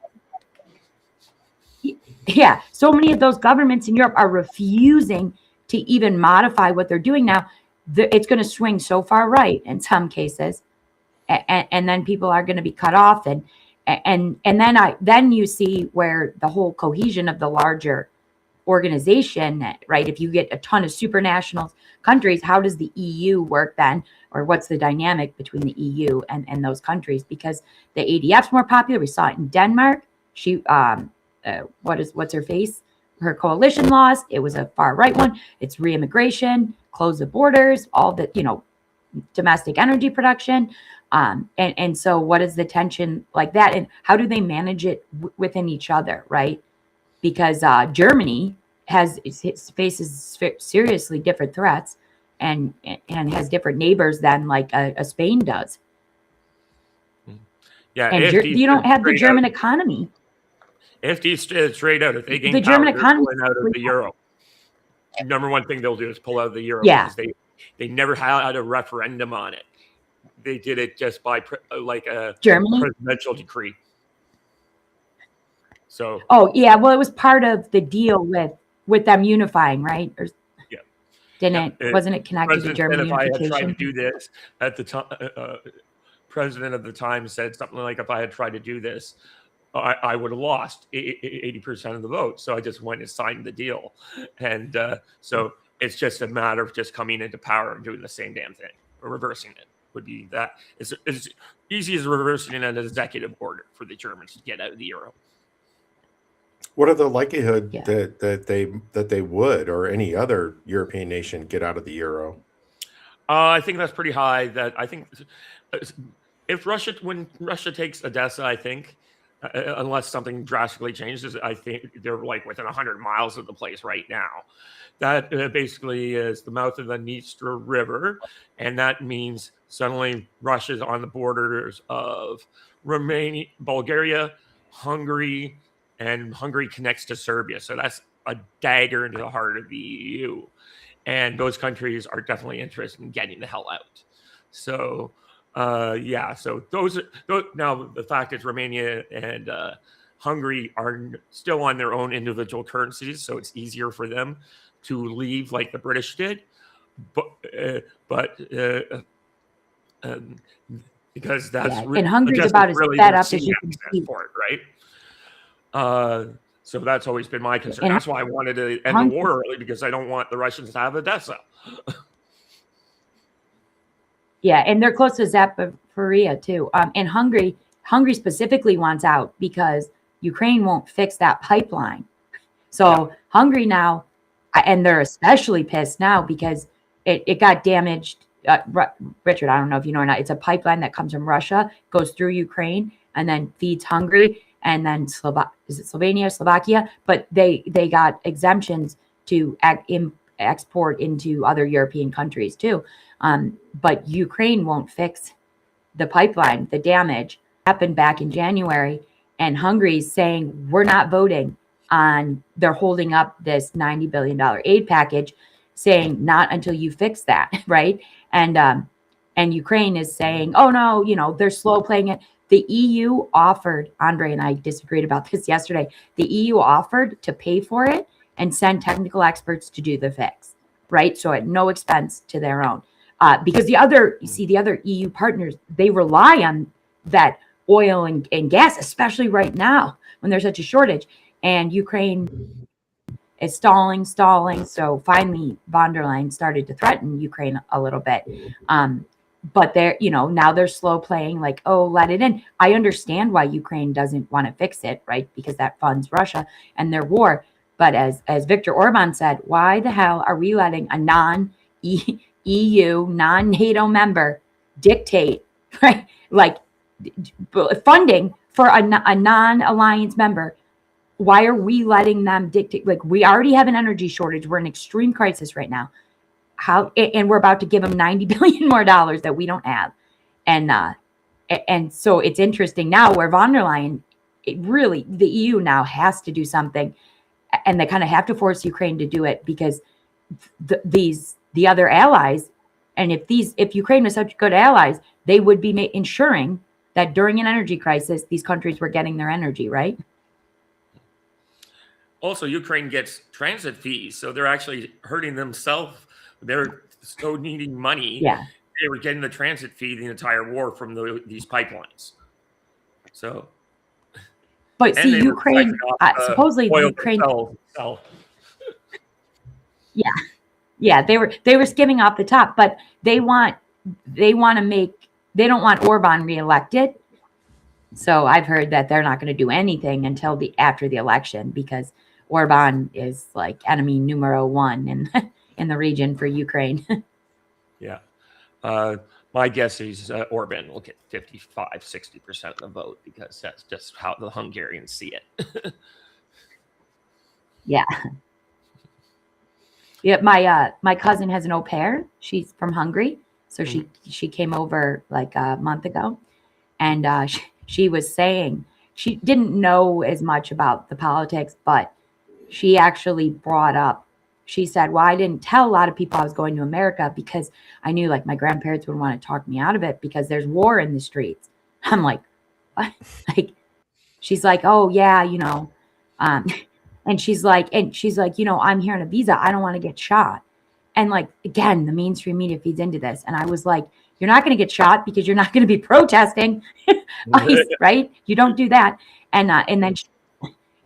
Yeah, so many of those governments in Europe are refusing to even modify what they're doing now. It's going to swing so far right in some cases, and then people are going to be cut off, and then you see where the whole cohesion of the larger organization, right? If you get a ton of supranational countries, how does the EU work then? Or what's the dynamic between the EU and those countries? Because the ADF's more popular. We saw it in Denmark. What's her face? Her coalition lost. It was a far right one. It's re-immigration, close the borders, all the, domestic energy production. And so what is the tension like that? And how do they manage it within each other, right? Because Germany faces seriously different threats and has different neighbors than like a Spain does. Yeah, and you don't have the German economy. AfD straight out. If they gain the power, German they're economy pulling out of the euro. Number one thing they'll do is pull out of the euro. Yeah. Because they never had a referendum on it. They did it just by a Germany? presidential decree. So. Oh yeah, well, it was part of the deal with them unifying, right? Or, yeah. Wasn't it connected to German unification? If I had tried to do this at the time, president of the time said something like, "If I had tried to do this, I would have lost 80% of the vote." So I just went and signed the deal, and so it's just a matter of just coming into power and doing the same damn thing, or reversing it. Would be that it's as easy as reversing an executive order for the Germans to get out of the euro. What are the likelihood that they would, or any other European nation, get out of the euro? I think that's pretty high. That I think if when Russia takes Odessa, I think unless something drastically changes, I think they're like within 100 miles of the place right now. That basically is the mouth of the Dniester River, and that means suddenly Russia's on the borders of Romania, Bulgaria, Hungary, and Hungary connects to Serbia. So that's a dagger into the heart of the EU. And those countries are definitely interested in getting the hell out. So Yeah, so those now the fact is Romania and Hungary are still on their own individual currencies, so it's easier for them to leave like the British did, but uh, but um, because Yeah, and Hungary's about as really fed their up as sea you can access be. for it, right? So that's always been my concern. And That's why I wanted to end the Hungary, war early, because I don't want the Russians to have Odessa. yeah, and they're close to Zaporizhia too. And Hungary specifically wants out because Ukraine won't fix that pipeline. So Yeah. Hungary now, and they're especially pissed now because it got damaged. Richard, I don't know if you know or not. It's a pipeline that comes from Russia, goes through Ukraine, and then feeds Hungary, and then is it Slovenia, Slovakia? But they got exemptions to export into other European countries too. But Ukraine won't fix the pipeline. The damage happened back in January, and Hungary's saying we're not voting on. They're holding up this $90 billion aid package, saying not until you fix that, right? And Ukraine is saying, oh no, they're slow playing it. The EU offered, Andre and I disagreed about this yesterday. The EU offered to pay for it and send technical experts to do the fix, right? So at no expense to their own. Because the other EU partners, they rely on that oil and gas, especially right now when there's such a shortage. And Ukraine is stalling. So finally, von der Leyen started to threaten Ukraine a little bit. But they're, now they're slow playing, like, oh, let it in. I understand why Ukraine doesn't want to fix it, right? Because that funds Russia and their war. But as Viktor Orban said, why the hell are we letting a non-EU, non-NATO member dictate, right? Like funding for a non-alliance member. Why are we letting them dictate? Like, we already have an energy shortage. We're in extreme crisis right now. And we're about to give them $90 billion more that we don't have. And so it's interesting now where von der Leyen, the EU now has to do something, and they kind of have to force Ukraine to do it because the other allies, and if Ukraine was such good allies, they would be ensuring that during an energy crisis, these countries were getting their energy, right? Also, Ukraine gets transit fees, so they're actually hurting themselves. They're so needing money. Yeah. They were getting the transit fee the entire war from these pipelines. So, but see, Ukraine supposedly Ukraine. Yeah, they were skimming off the top, but they don't want Orban reelected. So I've heard that they're not going to do anything until after the election because Orban is like enemy numero one in the region for Ukraine. Yeah. My guess is Orban will get 55-60% of the vote because that's just how the Hungarians see it. Yeah. Yeah, my cousin has an au pair. She's from Hungary. So she came over like a month ago, and she was saying she didn't know as much about the politics, but she actually brought up, she said, well, I didn't tell a lot of people I was going to America because I knew like my grandparents would want to talk me out of it because there's war in the streets. I'm like, what? Like, she's like, oh yeah, and she's like, I'm here on a visa. I don't want to get shot. And like, again, the mainstream media feeds into this. And I was like, you're not going to get shot because you're not going to be protesting ICE, right? You don't do that. And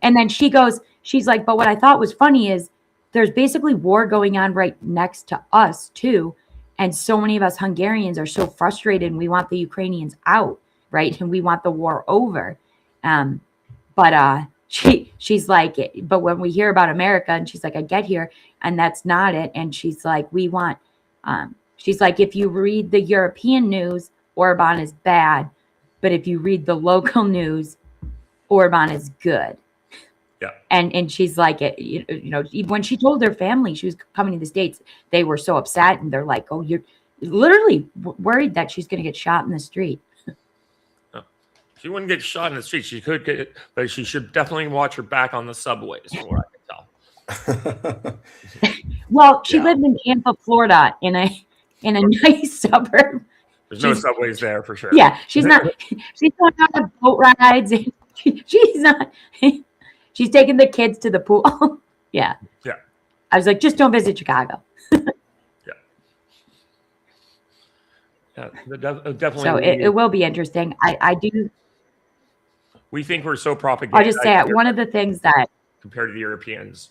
then she goes, she's like, but what I thought was funny is there's basically war going on right next to us too. And so many of us Hungarians are so frustrated and we want the Ukrainians out, right? And we want the war over. But she's like, but when we hear about America, and she's like, I get here and that's not it. And she's like, we want, she's like, if you read the European news, Orban is bad. But if you read the local news, Orban is good. Yeah. And she's like, when she told her family she was coming to the States, they were so upset. And they're like, oh, you're literally worried that she's going to get shot in the street. She wouldn't get shot in the street. She could get, but she should definitely watch her back on the subways, from what I can tell. Well, she lived in Tampa, Florida, in a nice suburb. There's no subways there for sure. Yeah, she's not. She's going on boat rides. And she's not. She's taking the kids to the pool. Yeah. Yeah. I was like, just don't visit Chicago. Yeah, definitely. So it will be interesting. I do. We think we're so propaganda. I'll just say one of the things that compared to the Europeans.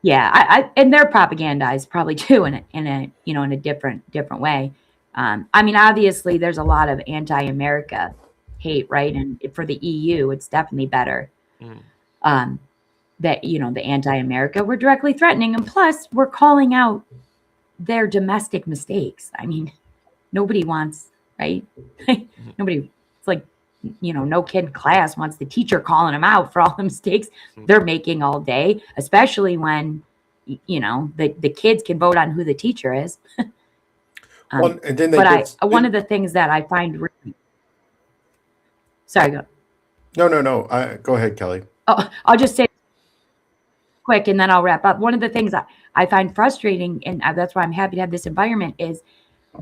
Yeah, and they're propagandized probably too in a different way. I mean, obviously, there's a lot of anti-America hate, right? And for the EU, it's definitely better that the anti-America we're directly threatening, and plus we're calling out their domestic mistakes. I mean, nobody wants, right? Nobody. It's like no kid in class wants the teacher calling them out for all the mistakes they're making all day, especially when the kids can vote on who the teacher is. Well, and then one of the things that I find really, sorry, go. No. Go ahead, Kelly. Oh, I'll just say quick and then I'll wrap up. One of the things that I find frustrating, and that's why I'm happy to have this environment, is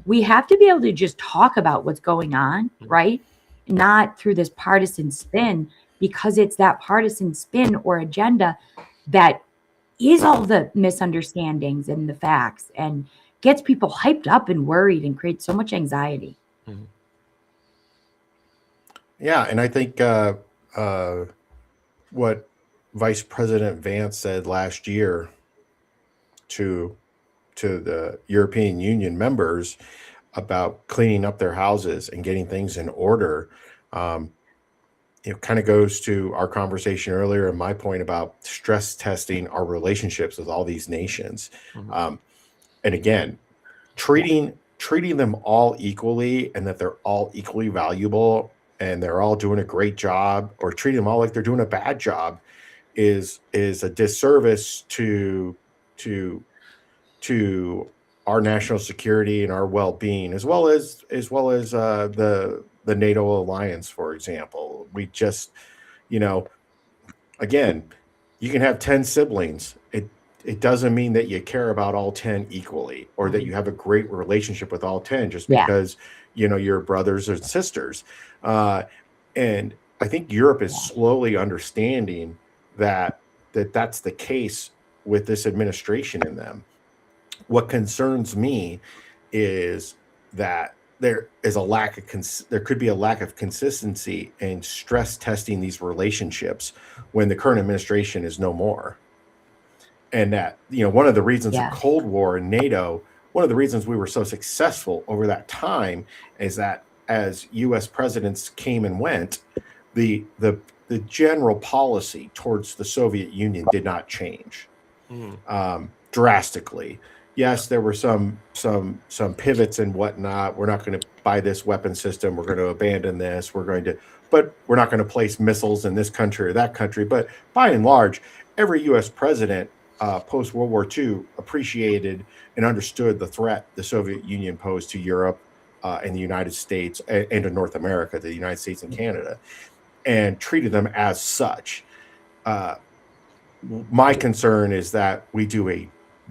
we have to be able to just talk about what's going on, right? Not through this partisan spin, because it's that partisan spin or agenda that is all the misunderstandings and the facts and gets people hyped up and worried and creates so much anxiety. Mm-hmm. Yeah, and I think what Vice President Vance said last year to the European Union members about cleaning up their houses and getting things in order, it kind of goes to our conversation earlier and my point about stress testing our relationships with all these nations. And again, treating them all equally and that they're all equally valuable and they're all doing a great job, or treating them all like they're doing a bad job is a disservice to our national security and our well-being, as well as the NATO alliance, for example. We just, again, you can have 10 siblings. It doesn't mean that you care about all 10 equally, or that you have a great relationship with all 10 just because you're brothers or sisters. And I think Europe is slowly understanding that's the case with this administration in them. What concerns me is that there is there could be a lack of consistency in stress testing these relationships when the current administration is no more. And that, one of the reasons of Cold War and NATO, one of the reasons we were so successful over that time is that as U.S. presidents came and went, the general policy towards the Soviet Union did not change drastically. Yes, there were some pivots and whatnot. We're not going to buy this weapon system. We're going to abandon this. But we're not going to place missiles in this country or that country. But by and large, every U.S. president post World War II appreciated and understood the threat the Soviet Union posed to Europe and the United States and to North America, the United States and Canada, and treated them as such. My concern is that we do a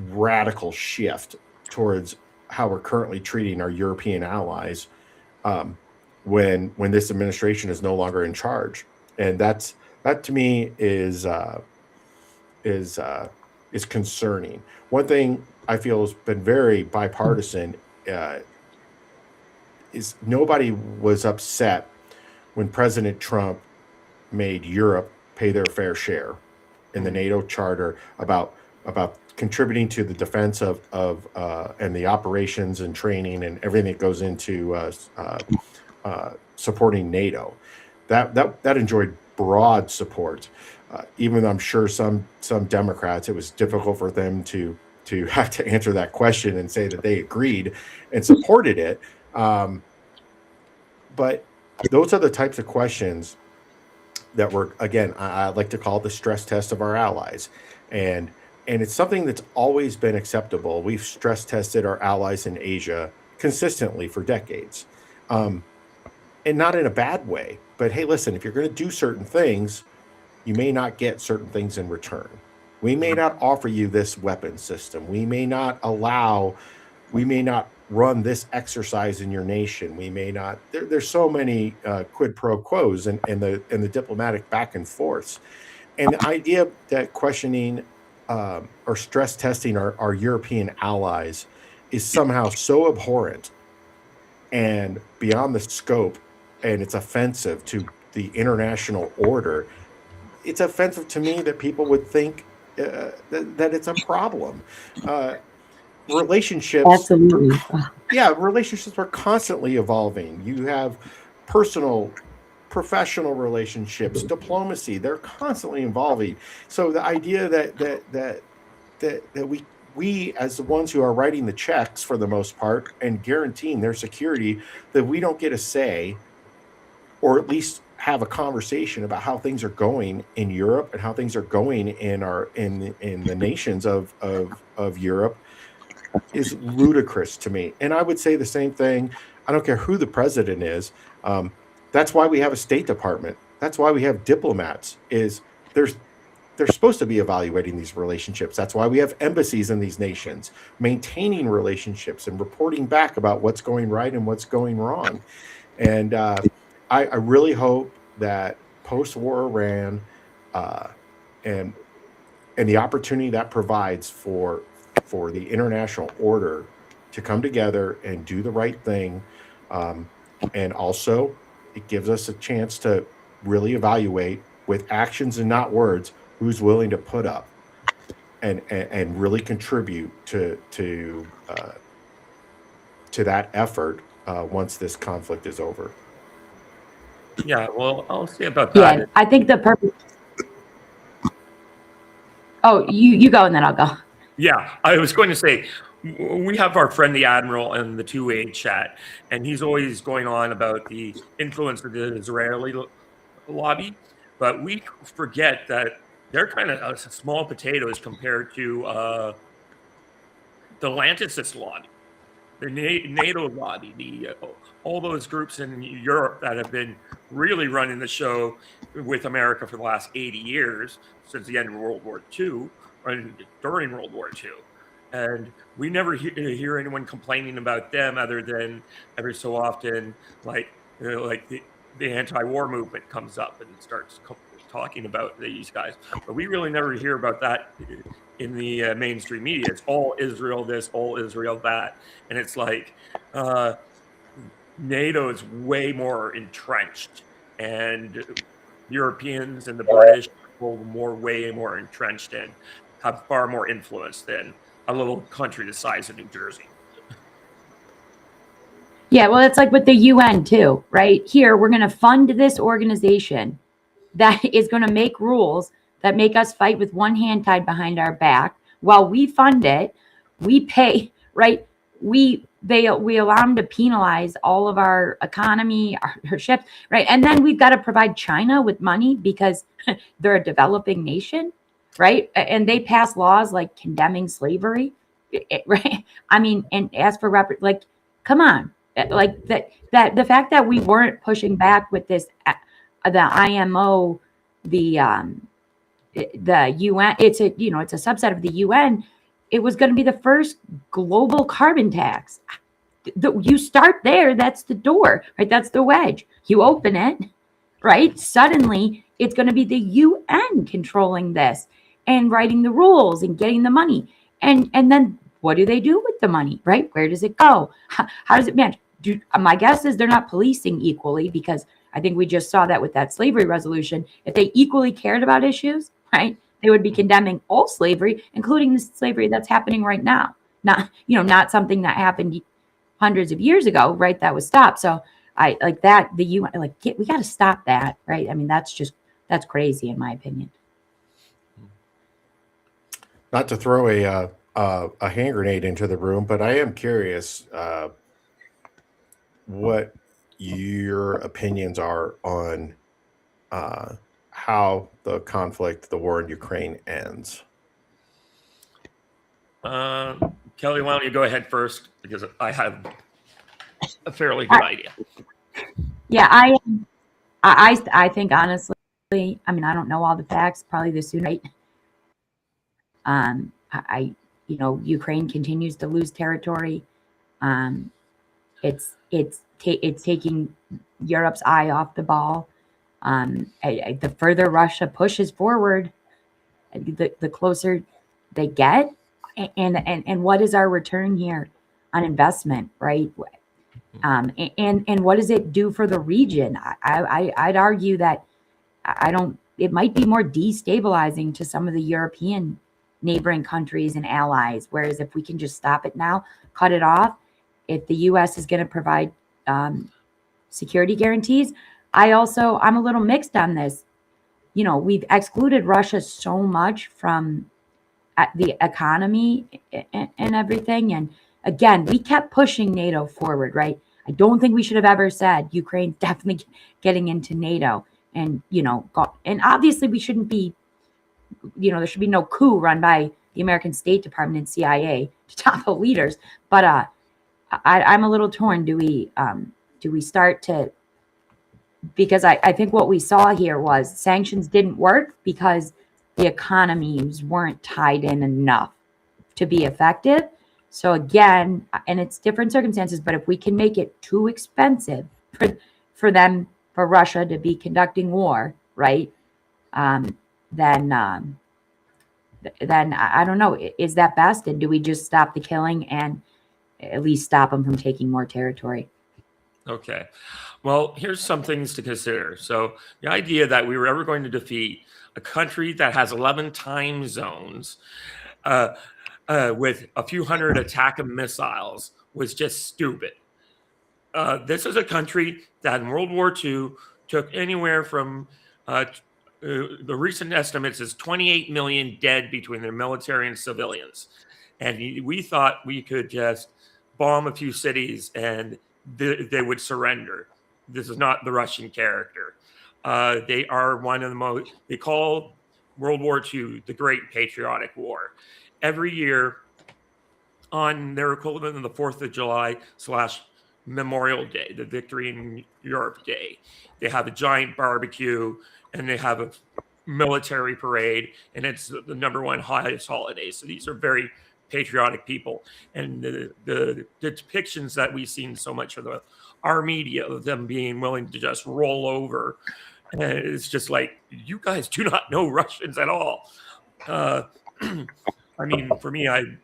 radical shift towards how we're currently treating our European allies when this administration is no longer in charge, and that to me is concerning. One thing I feel has been very bipartisan is nobody was upset when President Trump made Europe pay their fair share in the NATO charter about contributing to the defense of and the operations and training and everything that goes into supporting NATO. That enjoyed broad support. Even though I'm sure some Democrats, it was difficult for them to have to answer that question and say that they agreed and supported it. But those are the types of questions that were, again, I like to call it the stress test of our allies. And it's something that's always been acceptable. We've stress tested our allies in Asia consistently for decades. And not in a bad way. But hey, listen, if you're going to do certain things, you may not get certain things in return. We may not offer you this weapon system. We may not allow we may not run this exercise in your nation. We may not. There's so many quid pro quos and the diplomatic back and forths, and the idea that questioning or stress testing our European allies is somehow so abhorrent and beyond the scope, and it's offensive to the international order. It's offensive to me that people would think that it's a problem. Uh, relationships Absolutely. yeah, relationships are constantly evolving. You have personal, professional relationships, diplomacy, they're constantly evolving. So the idea that we as the ones who are writing the checks for the most part and guaranteeing their security, that we don't get a say or at least have a conversation about how things are going in Europe and how things are going in the nations of Europe is ludicrous to me. And I would say the same thing. I don't care who the president is. That's why we have a State Department. That's why we have diplomats. Is they're supposed to be evaluating these relationships. That's why we have embassies in these nations, maintaining relationships and reporting back about what's going right and what's going wrong. And I really hope that post-war Iran uh, and the opportunity that provides for the international order to come together and do the right thing, and also it gives us a chance to really evaluate with actions and not words who's willing to put up and really contribute to that effort once this conflict is over. Yeah, well, I'll say about that. Yeah, I think the purpose. Oh, you go and then I'll go. Yeah, I was going to say, we have our friend the Admiral in the two-way chat, and he's always going on about the influence of the Israeli lobby, but we forget that they're kind of small potatoes compared to the Atlanticist lobby, the NATO lobby, all those groups in Europe that have been really running the show with America for the last 80 years, since the end of World War II, and during World War II. And we never hear anyone complaining about them other than every so often, like the anti-war movement comes up and starts talking about these guys. But we really never hear about that in the mainstream media. It's all Israel this, all Israel that. And it's like NATO is way more entrenched, and Europeans and the British are way more entrenched and have far more influence than a little country the size of New Jersey. Yeah, well, it's like with the UN too, right? Here, we're going to fund this organization that is going to make rules that make us fight with one hand tied behind our back. While we fund it, we pay, right? We allow them to penalize all of our economy, our ships, right? And then we've got to provide China with money because they're a developing nation, right? And they pass laws like condemning slavery, right? I mean, and ask for like, come on, like that the fact that we weren't pushing back with this, the IMO, the UN, it's a subset of the UN. It was going to be the first global carbon tax. You start there, that's the door, right? That's the wedge. You open it, right? Suddenly, it's going to be the UN controlling this and writing the rules and getting the money. And then what do they do with the money, right? Where does it go? How does it manage? My guess is they're not policing equally, because I think we just saw that with that slavery resolution. If they equally cared about issues, right, they would be condemning all slavery, including the slavery that's happening right now. Not something that happened hundreds of years ago, right? That was stopped. So I like that. The UN, we got to stop that, right? I mean, that's crazy in my opinion. Not to throw a hand grenade into the room, but I am curious what your opinions are on how the war in Ukraine ends. Kelly, why don't you go ahead first, because I have a fairly good idea. Yeah, I think honestly, I mean, I don't know all the facts. Probably the sooner, right? Ukraine continues to lose territory. It's taking Europe's eye off the ball. The further Russia pushes forward, the closer they get. And what is our return here on investment, right? And what does it do for the region? I'd argue that it might be more destabilizing to some of the European neighboring countries and allies. Whereas if we can just stop it now, cut it off, if the U.S. is going to provide security guarantees, I'm a little mixed on this. We've excluded Russia so much from the economy and everything. And again, we kept pushing NATO forward, right? I don't think we should have ever said Ukraine's definitely getting into NATO. And, and obviously we shouldn't be, there should be no coup run by the American State Department and CIA to topple leaders. But I'm a little torn. Do we start to, because I think what we saw here was sanctions didn't work because the economies weren't tied in enough to be effective. So again, and it's different circumstances, but if we can make it too expensive for Russia to be conducting war, right? Then I don't know, is that best? And do we just stop the killing and at least stop them from taking more territory? Okay. Well, here's some things to consider. So the idea that we were ever going to defeat a country that has 11 time zones with a few hundred attack missiles was just stupid. This is a country that in World War II took anywhere from the recent estimates is 28 million dead between their military and civilians. And we thought we could just bomb a few cities and they would surrender. This is not the Russian character. They are one of the most, they call World War II the Great Patriotic War. Every year on their equivalent of the 4th of July / Memorial Day, the Victory in Europe Day, they have a giant barbecue and they have a military parade, and it's the number one highest holiday. So these are very patriotic people. And the depictions that we've seen so much of our media of them being willing to just roll over, it's just like, you guys do not know Russians at all. I mean, for me, I've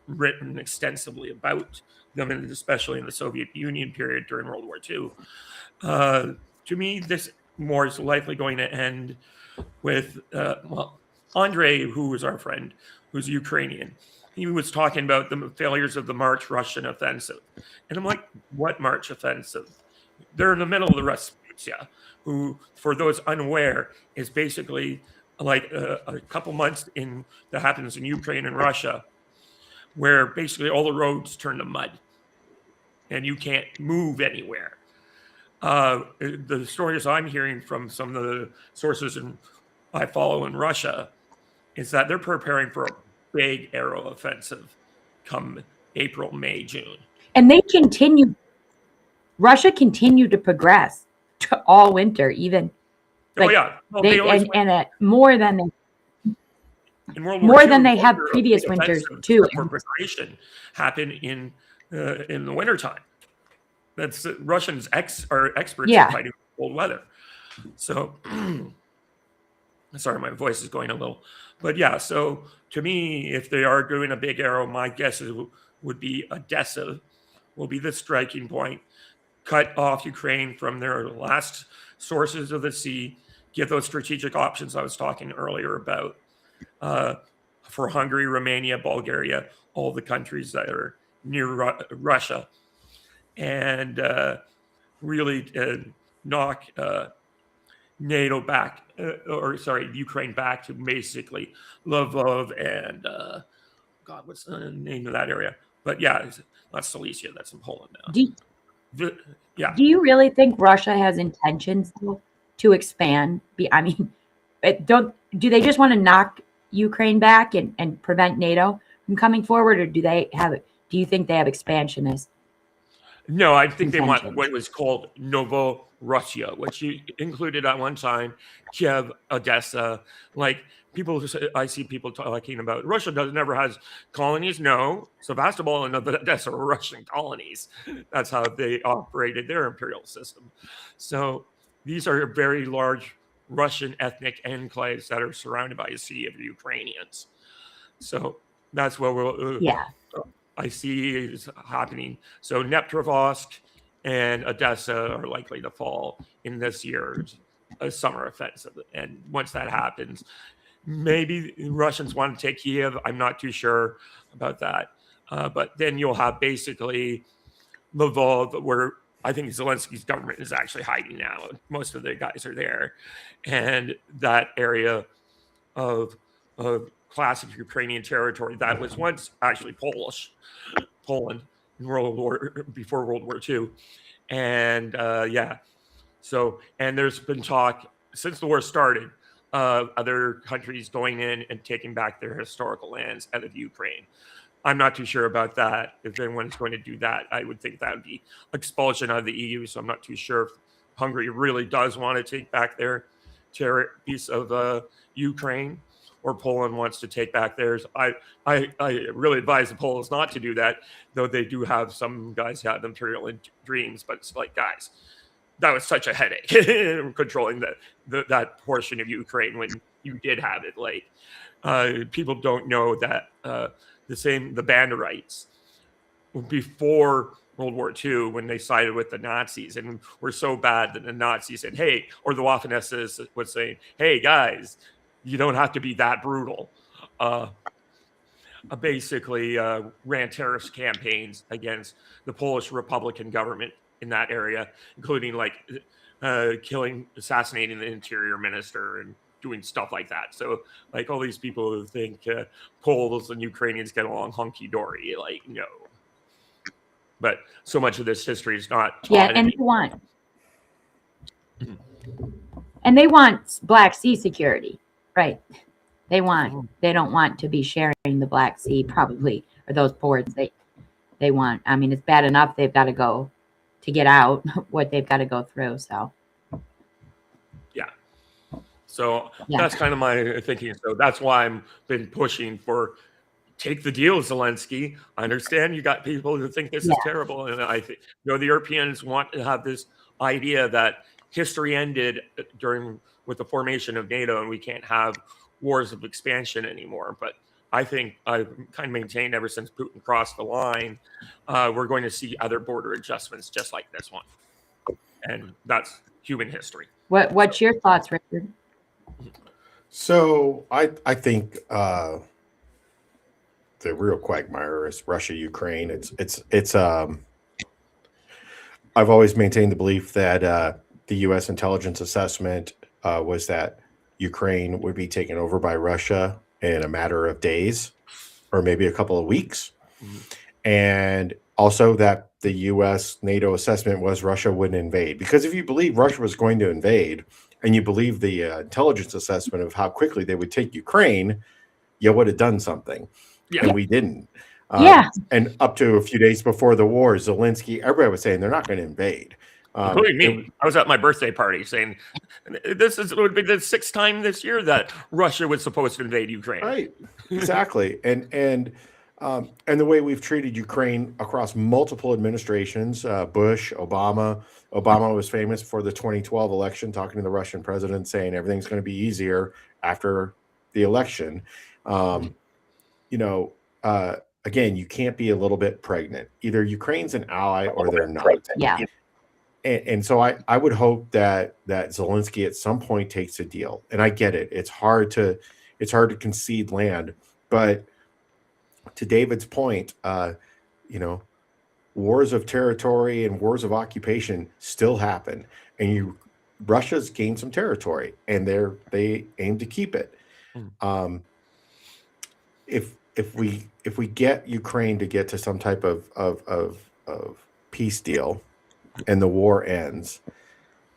written extensively about them, and especially in the Soviet Union period during World War II. To me, this war is likely going to end with, Andre, who is our friend, who's Ukrainian, he was talking about the failures of the March Russian offensive. And I'm like, what March offensive? They're in the middle of the Rasputia, who, for those unaware, is basically like a couple months that happens in Ukraine and Russia, where basically all the roads turn to mud and you can't move anywhere. The stories I'm hearing from some of the sources I follow in Russia is that they're preparing for a big aero offensive come April, May, June. And Russia continued to progress all winter, even. Like, more than they have previous winters too. Preparation happened in the wintertime. That's Russians are experts in fighting cold weather. So, sorry, my voice is going a little. But yeah, so to me, if they are doing a big arrow, my guess would be Odessa will be the striking point. Cut off Ukraine from their last sources of the sea, give those strategic options I was talking earlier about for Hungary, Romania, Bulgaria, all the countries that are near Russia, and really knock NATO back, Ukraine back to basically Lvov and God, what's the name of that area? But yeah, it's not Silesia. That's in Poland now. Do you really think Russia has intentions to expand? I mean, do they just want to knock Ukraine back and prevent NATO from coming forward, or do you think they have expansionists? No, I think they want what was called Novorussia, which included at one time Kiev, Odessa, like I see people talking about Russia never has colonies. No, Sevastopol and Odessa were Russian colonies. That's how they operated their imperial system. So these are very large Russian ethnic enclaves that are surrounded by a sea of Ukrainians. So that's what Yeah. I see is happening. So Neptrovsk and Odessa are likely to fall in this year's summer offensive. And once that happens, maybe Russians want to take Kiev. I'm not too sure about that. But then you'll have basically Lvov, where I think Zelensky's government is actually hiding now. Most of the guys are there. And that area of classic Ukrainian territory that was once actually Poland before World War II. And so, and there's been talk since the war started of other countries going in and taking back their historical lands out of Ukraine. I'm not too sure about that. If anyone's going to do that, I would think that would be expulsion out of the EU. So I'm not too sure if Hungary really does want to take back their piece of Ukraine, or Poland wants to take back theirs. I really advise the Poles not to do that, though they do have some guys have imperial dreams. But it's like, guys, that was such a headache controlling that portion of Ukraine when you did have it. Like, people don't know that the Banderites before World War II, when they sided with the Nazis and were so bad that the Nazis said, hey, or the Waffen-SS was saying, hey, guys, you don't have to be that brutal. Basically ran terrorist campaigns against the Polish Republican government in that area, including like assassinating the interior minister and doing stuff like that. So like all these people who think Poles and Ukrainians get along hunky-dory, like, no. But so much of this history is not taught. Yeah, and they want Black Sea security, right? They don't want to be sharing the Black Sea, probably, or those ports. They want. I mean, it's bad enough they've got to go to get out what they've got to go through. So that's kind of my thinking. So that's why I've been pushing for take the deal, Zelensky. I understand you got people who think this is terrible, and I think the Europeans want to have this idea that history ended with the formation of NATO, and we can't have wars of expansion anymore. But I think I've kind of maintained ever since Putin crossed the line, we're going to see other border adjustments just like this one, and that's human history. What's your thoughts, Richard? So I think the real quagmire is Russia, Ukraine. It's I've always maintained the belief that the U.S. intelligence assessment was that Ukraine would be taken over by Russia in a matter of days or maybe a couple of weeks. Mm-hmm. And also that the U.S. NATO assessment was Russia wouldn't invade. Because if you believe Russia was going to invade and you believe the intelligence assessment of how quickly they would take Ukraine, you would have done something. Yeah. And we didn't. And up to a few days before the war, Zelensky, everybody was saying they're not going to invade. Including me. I was at my birthday party saying would be the sixth time this year that Russia was supposed to invade Ukraine. Right. Exactly. And the way we've treated Ukraine across multiple administrations, Bush, Obama. Obama was famous for the 2012 election, talking to the Russian president, saying everything's going to be easier after the election. Again, you can't be a little bit pregnant. Either Ukraine's an ally or they're not. Yeah. And so I would hope that Zelensky at some point takes a deal. And I get it. It's hard to concede land. But to David's point, wars of territory and wars of occupation still happen. And Russia's gained some territory, and they aim to keep it. If we get Ukraine to get to some type of peace deal, and the war ends,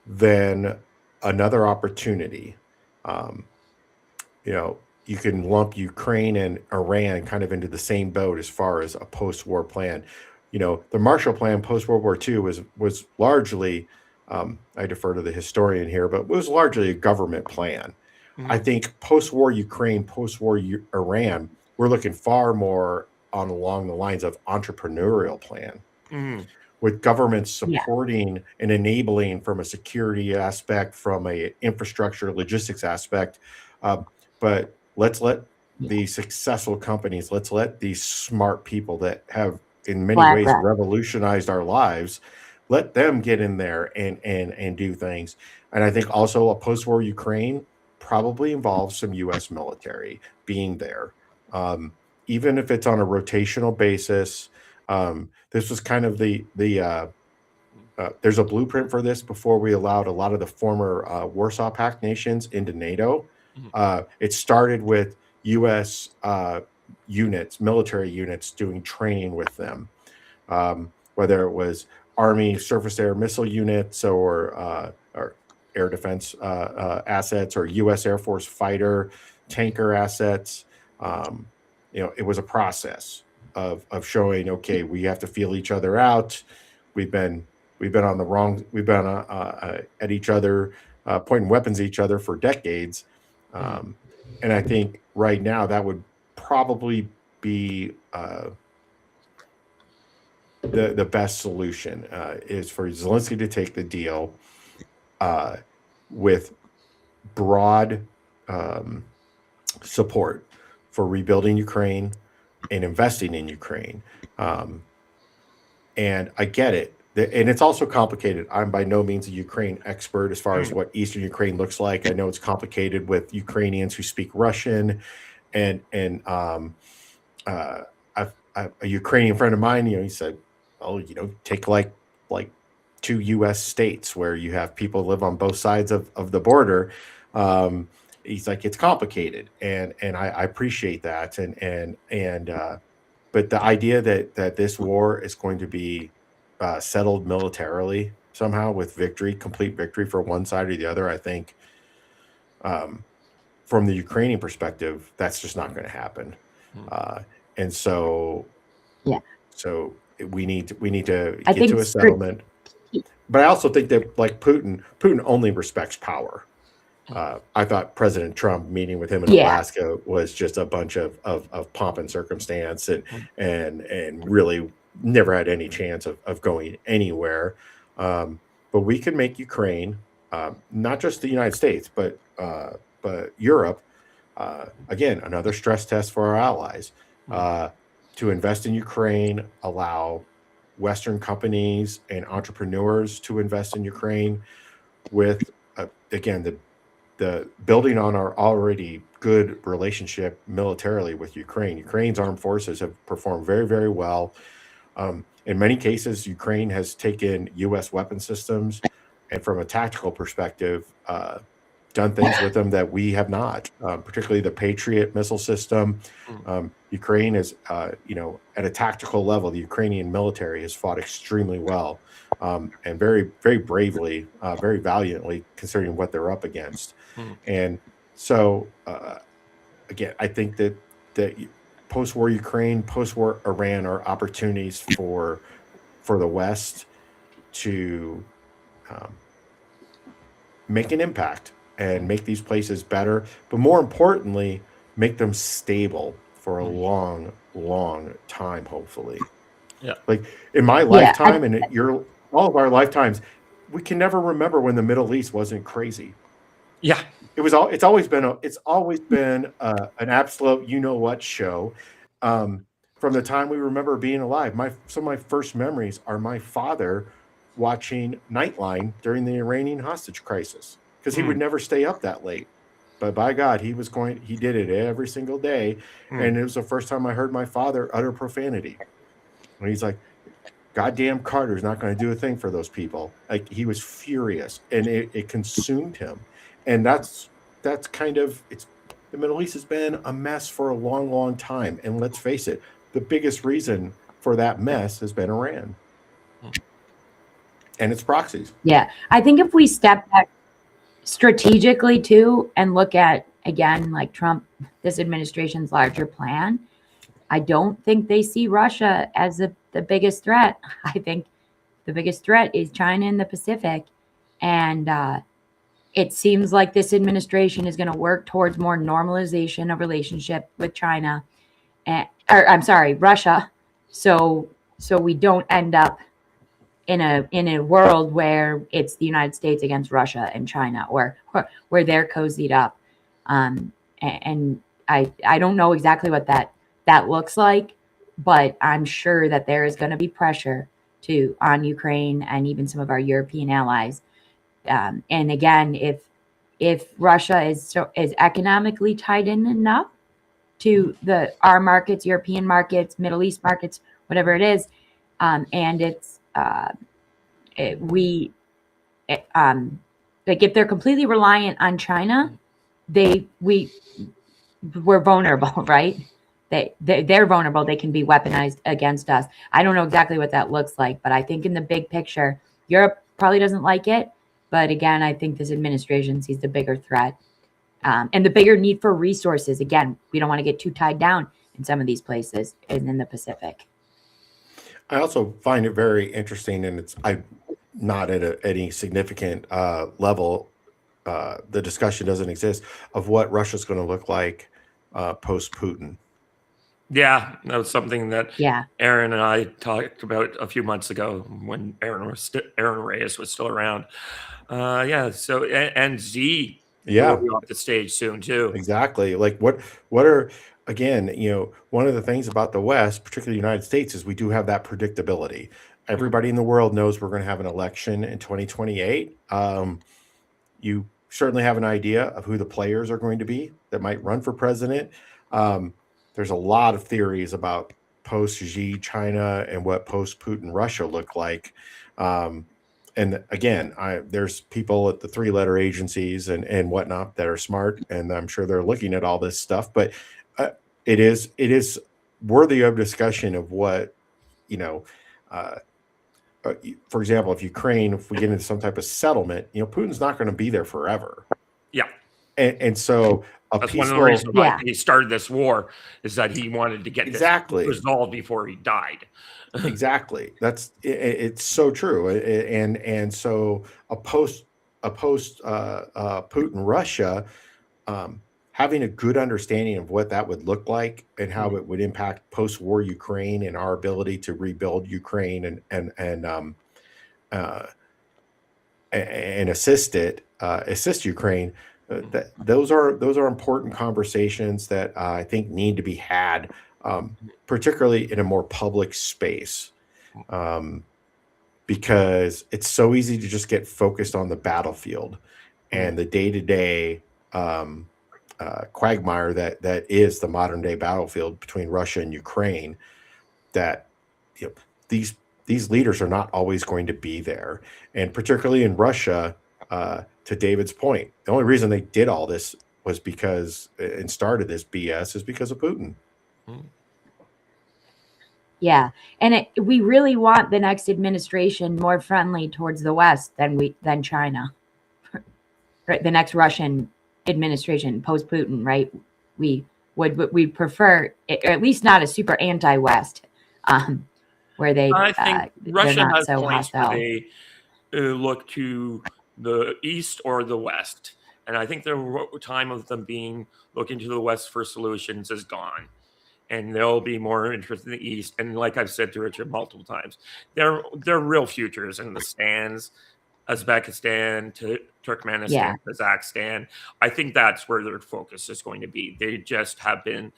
then another opportunity. You can lump Ukraine and Iran kind of into the same boat as far as a post-war plan. The Marshall Plan post-World War II was largely, I defer to the historian here, but was largely a government plan I think post-war Ukraine, post-war Iran, we're looking far more along the lines of entrepreneurial plan, with governments supporting and enabling from a security aspect, from a infrastructure logistics aspect. But let's let these successful companies, let's let these smart people that have in many ways revolutionized our lives, let them get in there and do things. And I think also a post-war Ukraine probably involves some U.S. military being there, even if it's on a rotational basis. This was kind of there's a blueprint for this before we allowed a lot of the former Warsaw Pact nations into NATO. It started with U.S. Units, military units, doing training with them, whether it was Army surface air missile units or air defense assets, or U.S. Air Force fighter tanker assets. It was a process of showing, okay, we have to feel each other out. We've been on the wrong. We've been at each other, pointing weapons at each other for decades. And I think right now that would probably be the best solution, is for Zelensky to take the deal with broad support for rebuilding Ukraine and investing in Ukraine. And I get it. And it's also complicated. I'm by no means a Ukraine expert as far as what Eastern Ukraine looks like. I know it's complicated with Ukrainians who speak Russian, and a Ukrainian friend of mine, he said, "Oh, take like 2 U.S. states where you have people live on both sides of the border." He's like, it's complicated, and I appreciate that, but the idea that this war is going to be settled militarily somehow with complete victory for one side or the other, I think, from the Ukrainian perspective, that's just not going to happen. And so we need to get to a settlement. But I also think that, like, Putin only respects power. I thought President Trump meeting with him in Alaska was just a bunch of pomp and circumstance, and really never had any chance of going anywhere. But we can make Ukraine, not just the United States, but Europe, again, another stress test for our allies, to invest in Ukraine, allow Western companies and entrepreneurs to invest in Ukraine, with again the building on our already good relationship militarily with Ukraine. Ukraine's armed forces have performed very, very well. In many cases, Ukraine has taken U.S. weapon systems, and from a tactical perspective, done things with them that we have not, particularly the Patriot missile system. Ukraine is, at a tactical level, the Ukrainian military has fought extremely well, and very, very bravely, very valiantly, considering what they're up against. And so, again, I think that post-war Ukraine, post-war Iran are opportunities for the West to make an impact and make these places better, but more importantly, make them stable for a long, long time, hopefully. Yeah. Like in my lifetime and all of our lifetimes, we can never remember when the Middle East wasn't crazy. Yeah. It's always been an absolute you-know-what show. From the time we remember being alive. Some of my first memories are my father watching Nightline during the Iranian hostage crisis, because he would never stay up that late. But by God, he did it every single day. And it was the first time I heard my father utter profanity. And he's like, goddamn Carter's not going to do a thing for those people. Like, he was furious, and it consumed him. And that's kind of, the Middle East has been a mess for a long, long time. And let's face it, the biggest reason for that mess has been Iran and its proxies. Yeah. I think if we step back strategically too and look at, again, like this administration's larger plan, I don't think they see Russia as the biggest threat. I think the biggest threat is China in the Pacific. And it seems like this administration is going to work towards more normalization of relationship with China, or I'm sorry, Russia. So we don't end up in a world where it's the United States against Russia and China, or where they're cozied up. And I don't know exactly what that looks like, but I'm sure that there is going to be pressure on Ukraine and even some of our European allies. And again, if Russia is economically tied in enough to our markets, European markets, Middle East markets, whatever it is, and it's like if they're completely reliant on China, we're vulnerable, right? They're vulnerable. They can be weaponized against us. I don't know exactly what that looks like, but I think in the big picture, Europe probably doesn't like it. But again, I think this administration sees the bigger threat, and the bigger need for resources. Again, we don't want to get too tied down in some of these places in the Pacific. I also find it very interesting, and I'm not at any significant level. The discussion doesn't exist of what Russia's going to look like post Putin. Yeah, that was something that Yeah. Aaron and I talked about a few months ago when Aaron Reyes was still around. So and Z will be off the stage soon too. Exactly. Like what are, again, one of the things about the West, particularly the United States, is we do have that predictability. Everybody in the world knows we're going to have an election in 2028. You certainly have an idea of who the players are going to be that might run for president. There's a lot of theories about post Xi China and what post Putin Russia look like. And again, there's people at the 3-letter agencies and whatnot that are smart, and I'm sure they're looking at all this stuff. But it is worthy of discussion of what, for example, if we get into some type of settlement, Putin's not going to be there forever. Yeah. And so that's one of the reasons why he started this war, is that he wanted to get this resolved before he died. Exactly. It's so true. And so a post Putin Russia, having a good understanding of what that would look like and how it would impact post-war Ukraine and our ability to rebuild Ukraine and assist Ukraine. Those are important conversations that I think need to be had, particularly in a more public space, because it's so easy to just get focused on the battlefield and the day-to-day quagmire that is the modern day battlefield between Russia and Ukraine. That these leaders are not always going to be there, and particularly in Russia. To David's point, the only reason they did all this was because and started this BS is because of Putin. Yeah, and we really want the next administration more friendly towards the West than China. Right, the next Russian administration post Putin, right? We prefer, or at least not a super anti-West, where they. I think Russia has so points hostile. where they look to the East or the West, and I think the time of them looking to the West for solutions is gone, and they'll be more interested in the East. And like I've said to Richard multiple times, their real futures in the stands, Uzbekistan, to Turkmenistan, Kazakhstan. I think that's where their focus is going to be. They just have been.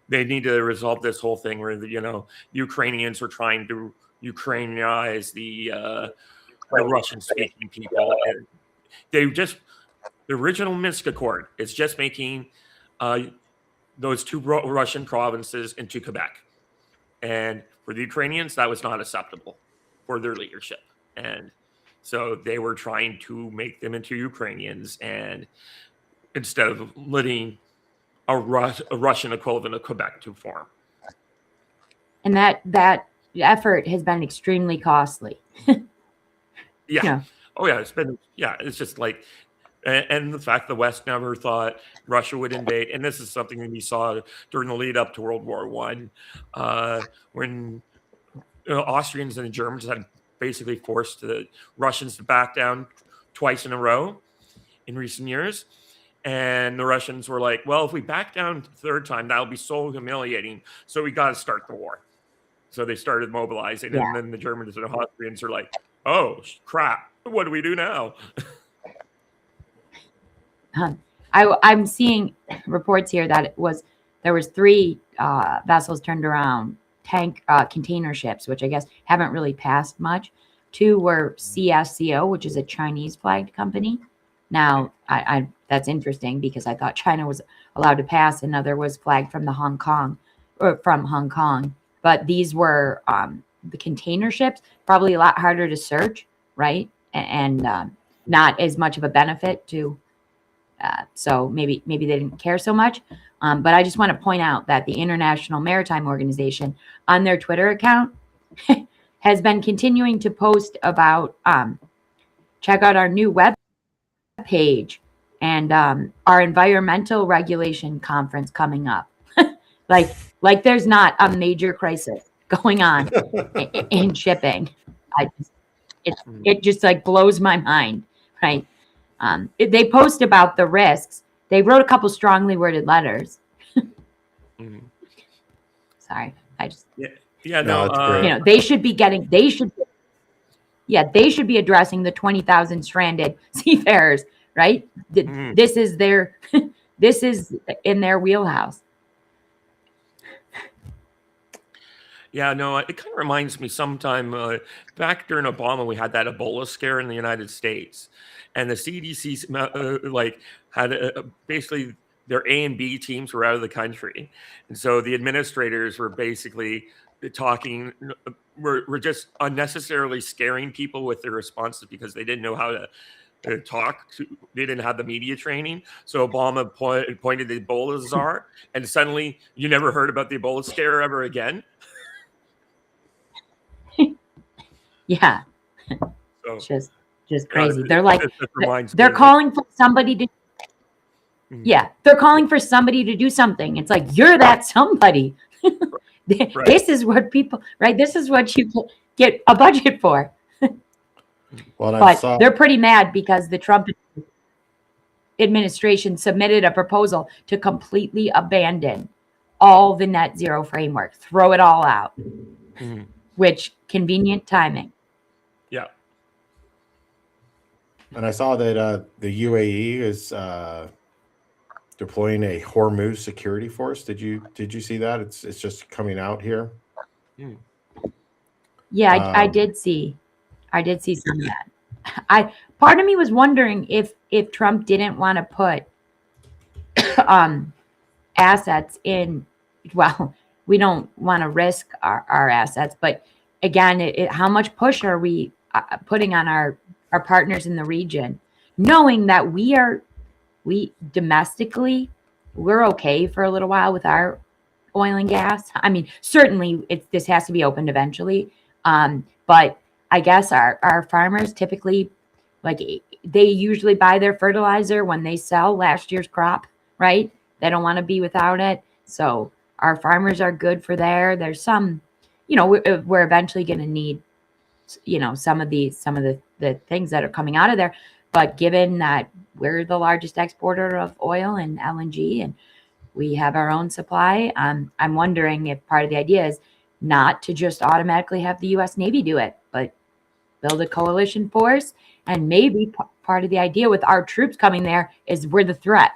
They need to resolve this whole thing where Ukrainians are trying to Ukrainianize the Russian-speaking people. And the original Minsk Accord is just making those two Russian provinces into Quebec. And for the Ukrainians, that was not acceptable for their leadership. And so they were trying to make them into Ukrainians, and instead of letting a Russian equivalent of Quebec to form. And that effort has been extremely costly. Yeah. Oh yeah, it's just like, and the fact the West never thought Russia would invade, and this is something that we saw during the lead up to World War I, when Austrians and the Germans had basically forced the Russians to back down twice in a row, in recent years. And the Russians were like, well, if we back down the third time, that'll be so humiliating. So we got to start the war. So they started mobilizing. Yeah. And then the Germans and the Austrians are like, oh, crap. What do we do now? I'm seeing reports here that there was 3 vessels turned around, tank container ships, which I guess haven't really passed much. 2 were CSCO, which is a Chinese flagged company. Now, I that's interesting because I thought China was allowed to pass. Another was flagged from Hong Kong. But these were the container ships, probably a lot harder to search, right? And not as much of a benefit to. So maybe they didn't care so much. But I just want to point out that the International Maritime Organization on their Twitter account has been continuing to post about check out our new web page and our environmental regulation conference coming up. like there's not a major crisis going on in shipping. It just like blows my mind, right? They post about the risks. They wrote a couple strongly worded letters. Sorry, I just No, it's great. they should be addressing the 20,000 stranded seafarers, right? This is this is in their wheelhouse. Yeah, no, it kind of reminds me sometime back during Obama, we had that Ebola scare in the United States, and the CDC like had basically their A and B teams were out of the country, and so the administrators were basically talking, were just unnecessarily scaring people with their responses because they didn't know how to talk to, they didn't have the media training. So Obama appointed the Ebola czar, and suddenly you never heard about the Ebola scare ever again. Yeah. So, just crazy. They're like, they're calling for somebody to, they're calling for somebody to do something. It's like, you're that somebody. Right. This is what people, right? This is what you get a budget for. Well, but they're pretty mad because the Trump administration submitted a proposal to completely abandon all the net zero framework, throw it all out, which convenient timing. Yeah. And I saw that the UAE is deploying a Hormuz security force. Did you see that? It's just coming out here. Yeah, I did see some of that. Part of me was wondering if Trump didn't want to put assets in. Well, we don't want to risk our assets, but again, how much push are we putting on our partners in the region, knowing that we domestically, we're okay for a little while with our oil and gas. I mean, certainly this has to be opened eventually. But I guess our farmers typically, like, they usually buy their fertilizer when they sell last year's crop, right? They don't want to be without it. So our farmers are good for there's some, we're eventually going to need, some of the things that are coming out of there. But given that we're the largest exporter of oil and LNG and we have our own supply, I'm wondering if part of the idea is not to just automatically have the U.S. Navy do it, but build a coalition force. And maybe part of the idea with our troops coming there is we're the threat.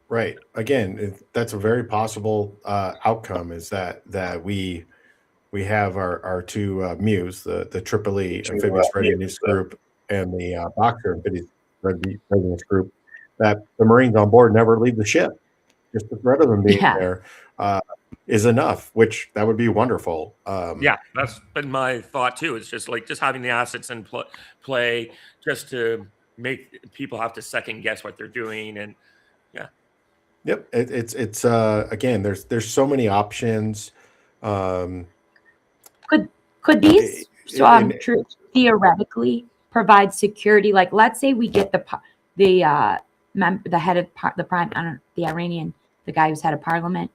Right. Again, that's a very possible outcome, is that we have our two MUs, the Tripoli Amphibious Readiness Group and the Boxer Amphibious Readiness Group, that the Marines on board never leave the ship. Just the threat of them being there is enough, which that would be wonderful. Yeah, that's been my thought too. It's just having the assets in play just to make people have to second guess what they're doing. And Yep. It's again, there's so many options. Could these troops theoretically provide security? Like, let's say we get the head of the prime, I don't know, the Iranian, the guy who's head of parliament,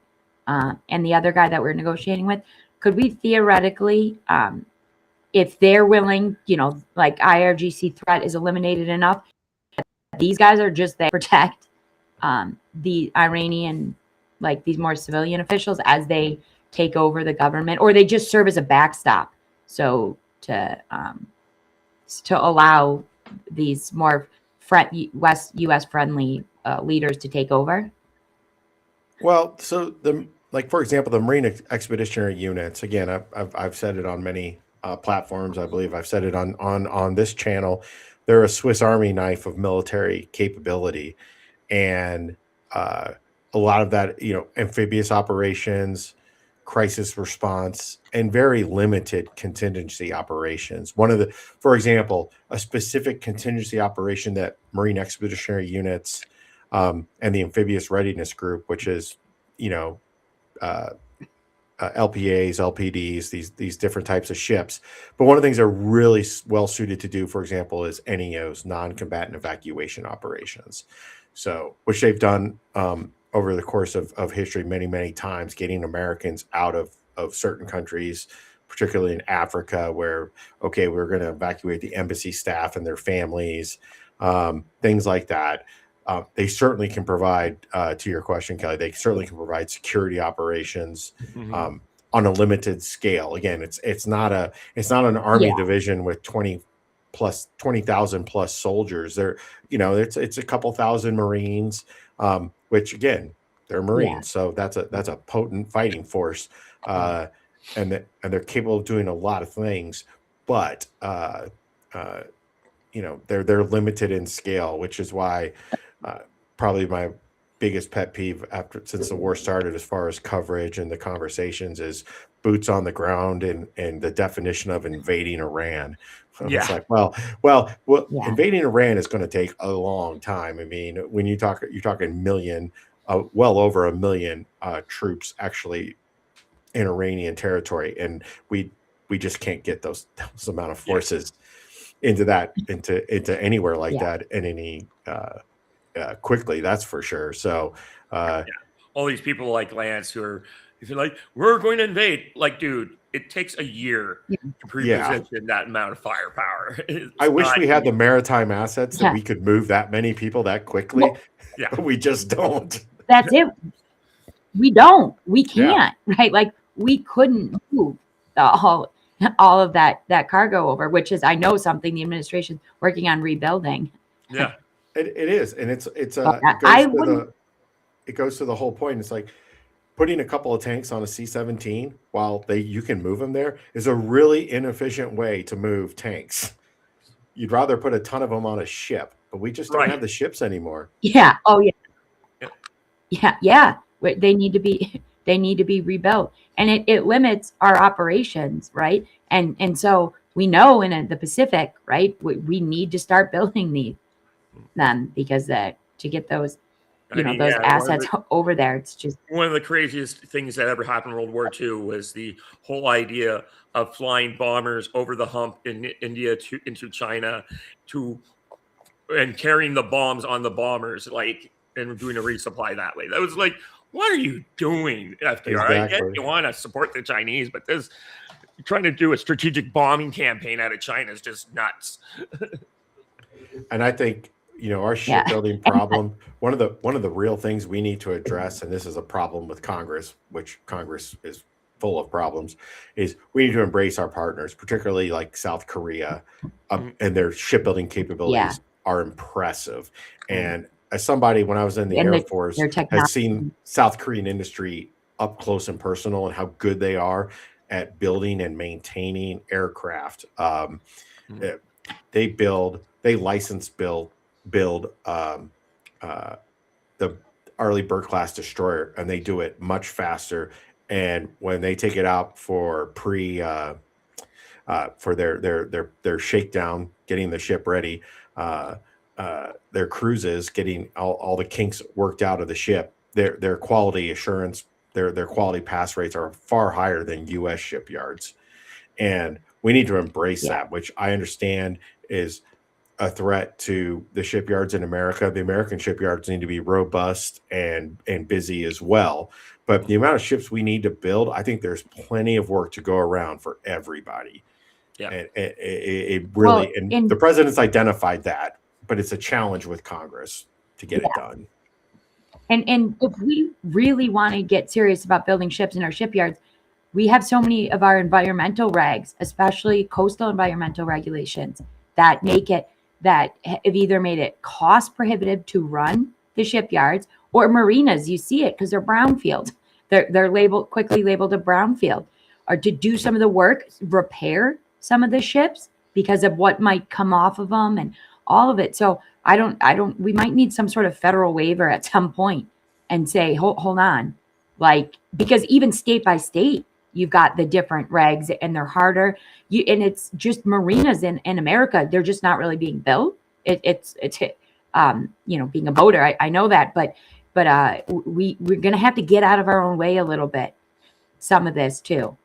and the other guy that we're negotiating with. Could we theoretically, if they're willing, like IRGC threat is eliminated enough, these guys are just there to protect the Iranian, like these more civilian officials as they take over the government, or they just serve as a backstop. So to allow these more West U.S. friendly leaders to take over. Well, so for example, the Marine Expeditionary Units. Again, I've said it on many platforms. I believe I've said it on this channel. They're a Swiss Army knife of military capability, and a lot of that, amphibious operations, crisis response, and very limited contingency operations. For example, a specific contingency operation that Marine Expeditionary Units and the Amphibious Readiness Group, which is, LPAs, LPDs, these different types of ships. But one of the things they're really well suited to do, for example, is NEOs, non-combatant evacuation operations. So, which they've done over the course of history many, many times, getting Americans out of certain countries, particularly in Africa, where, okay, we're going to evacuate the embassy staff and their families, things like that. They certainly can provide, to your question, Kelly, they certainly can provide security operations on a limited scale. Again, it's not an army division with 20,000 plus soldiers. It's a couple thousand Marines, which again, they're Marines, so that's a potent fighting force, and they're capable of doing a lot of things, but they're limited in scale, which is why probably my biggest pet peeve since the war started, as far as coverage and the conversations, is boots on the ground and the definition of invading Iran. It's like, invading Iran is going to take a long time. I mean, when you're talking well over 1 million troops actually in Iranian territory, and we just can't get those amount of forces into anywhere like that in any quickly. That's for sure. So all these people like Lance who are, if you're like, we're going to invade, like, dude, it takes a year to pre-position that amount of firepower. I wish we had the maritime assets that we could move that many people that quickly. But we just don't. That's it. We don't. We can't. Right? Like, we couldn't move all of that cargo over, which is, I know, something the administration's working on rebuilding. Yeah, it is, and it goes to the whole point. It's like putting a couple of tanks on a C-17 while you can move them there is a really inefficient way to move tanks. You'd rather put a ton of them on a ship, but we just don't have the ships anymore. Yeah. Oh yeah. Yeah. They need to be rebuilt, and it limits our operations, right? And so we know in the Pacific, right, we need to start building them because to get those those assets over there, it's just one of the craziest things that ever happened in World War II was the whole idea of flying bombers over the hump in India into China and carrying the bombs on the bombers, and doing a resupply that way. That was like, what are you doing, FDR? Exactly. I get you want to support the Chinese, but trying to do a strategic bombing campaign out of China is just nuts. And I think, our shipbuilding problem, one of the real things we need to address, and this is a problem with Congress, which Congress is full of problems, is we need to embrace our partners, particularly like South Korea, and their shipbuilding capabilities are impressive. And as somebody, when I was in the Air Force, has seen South Korean industry up close and personal, and how good they are at building and maintaining aircraft. They license build the Arleigh Burke class destroyer, and they do it much faster. And when they take it out for their shakedown, getting the ship ready, their cruises, getting all the kinks worked out of the ship, their quality assurance, their quality pass rates are far higher than U.S. shipyards. And we need to embrace that, which I understand is a threat to the shipyards in America. The American shipyards need to be robust and busy as well. But the amount of ships we need to build, I think there's plenty of work to go around for everybody. Yeah, and it really, the president's identified that, but it's a challenge with Congress to get it done. And if we really want to get serious about building ships in our shipyards, we have so many of our environmental regs, especially coastal environmental regulations, that make it that have either made it cost prohibitive to run the shipyards, or marinas. You see it because they're brownfield. They're labeled, quickly labeled a brownfield, or to do some of the work, repair some of the ships because of what might come off of them and all of it. So we might need some sort of federal waiver at some point and say, hold on, like, because even state by state, you've got the different regs and they're harder. And it's just marinas in America. They're just not really being built. It's being a boater, I know that, but we're going to have to get out of our own way a little bit. Some of this too,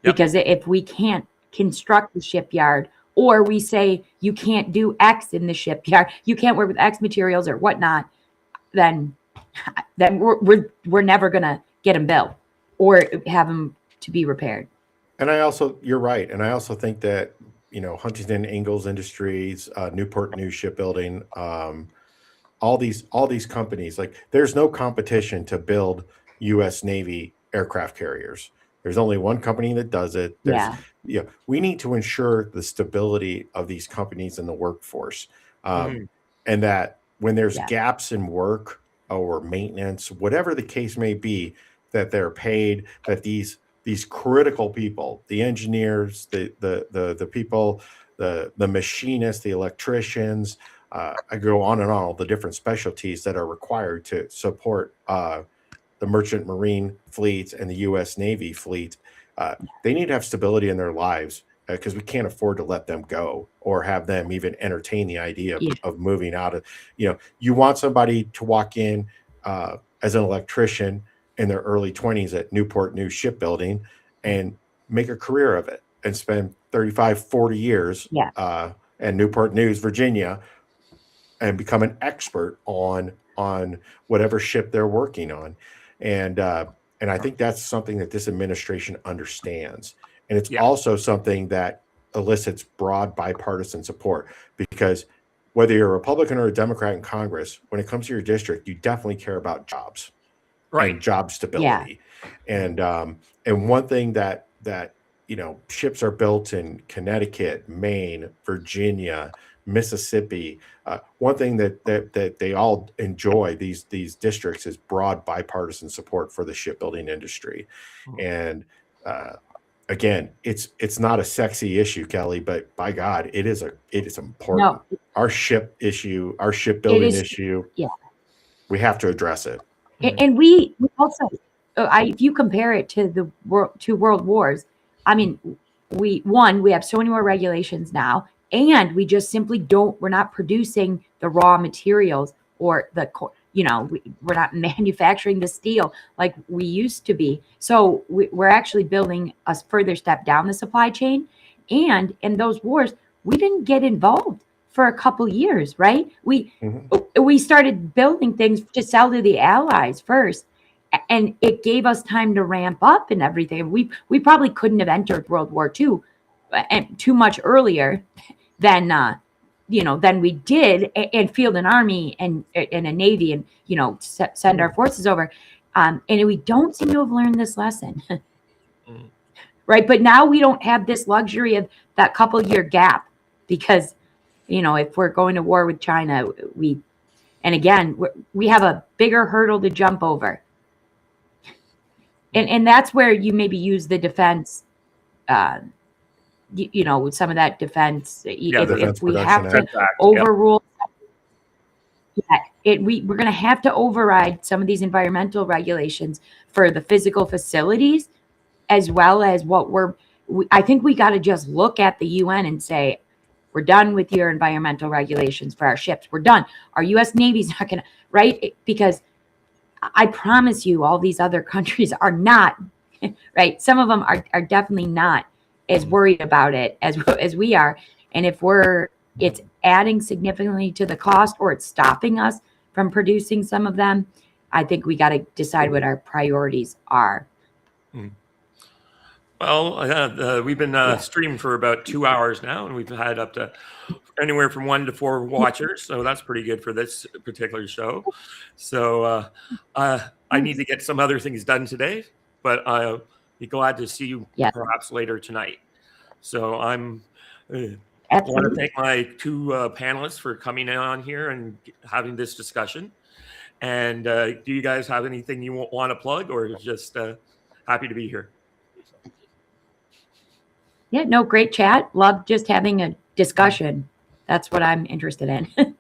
because if we can't construct the shipyard, or we say you can't do X in the shipyard, you can't work with X materials or whatnot, then we're never going to get them built or have them to be repaired. And you're right. And I also think that, Huntington Ingalls Industries, Newport News Shipbuilding, all these companies, like, there's no competition to build U.S. Navy aircraft carriers. There's only one company that does it. We need to ensure the stability of these companies in the workforce, and that when there's gaps in work or maintenance, whatever the case may be, that they're paid, that these critical people, the engineers, the people, the machinists, the electricians, I go on and on, all the different specialties that are required to support the merchant marine fleets and the U.S. Navy fleet. They need to have stability in their lives, because we can't afford to let them go or have them even entertain the idea of moving out of, you want somebody to walk in as an electrician in their early 20s at Newport News Shipbuilding and make a career of it and spend 35, 40 years at Newport News, Virginia, and become an expert on whatever ship they're working on. And I think that's something that this administration understands. And it's also something that elicits broad bipartisan support, because whether you're a Republican or a Democrat in Congress, when it comes to your district, you definitely care about jobs and job stability. And one thing that ships are built in Connecticut, Maine, Virginia, Mississippi. One thing that they all enjoy, these districts, is broad bipartisan support for the shipbuilding industry. And again, it's not a sexy issue, Kelly, but by God, it is important. No. Our shipbuilding issue, we have to address it. And we also, if you compare it to the world wars, I mean, we have so many more regulations now, and we just simply we're not producing the raw materials or we're not manufacturing the steel like we used to be. So we're actually building a further step down the supply chain. And in those wars, we didn't get involved for a couple years, right? We started building things to sell to the Allies first, and it gave us time to ramp up and everything. We probably couldn't have entered World War II and too much earlier than we did, and field an army and a navy, and send our forces over. And we don't seem to have learned this lesson, right? But now we don't have this luxury of that couple year gap, because if we're going to war with China, we have a bigger hurdle to jump over. And that's where you maybe use the defense, some of that defense. If we have to overrule, we're going to have to override some of these environmental regulations for the physical facilities, as well as I think we got to just look at the UN and say, we're done with your environmental regulations for our ships. We're done. Our U.S. Navy's not going to, right? Because I promise you, all these other countries are not, right? Some of them are definitely not as worried about it as we are. And if it's adding significantly to the cost, or it's stopping us from producing some of them, I think we got to decide what our priorities are. Well, we've been streaming for about 2 hours now, and we've had up to anywhere from 1 to 4 watchers, so that's pretty good for this particular show. So, I need to get some other things done today, but I'll be glad to see you Yeah. perhaps later tonight. So I'm I want to Absolutely. thank my 2 panelists for coming on here and having this discussion. And do you guys have anything you want to plug, or just happy to be here? Yeah, no, great chat. Love just having a discussion. That's what I'm interested in.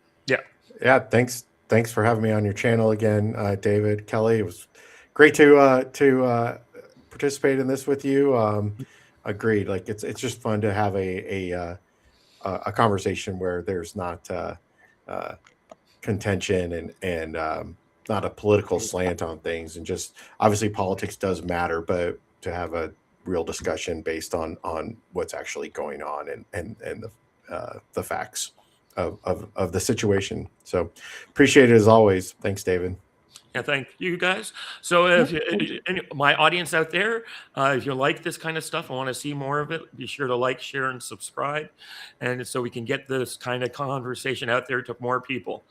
Yeah, thanks for having me on your channel again, David, Kelly. It was great to participate in this with you. Agreed. Like it's just fun to have a conversation where there's not contention and not a political slant on things, and just obviously politics does matter, but to have a real discussion based on what's actually going on and the facts of the situation. So appreciate it as always. Thanks, David. Yeah, thank you guys. So if my audience out there, if you like this kind of stuff, I want to see more of it, be sure to like, share, and subscribe, and so we can get this kind of conversation out there to more people.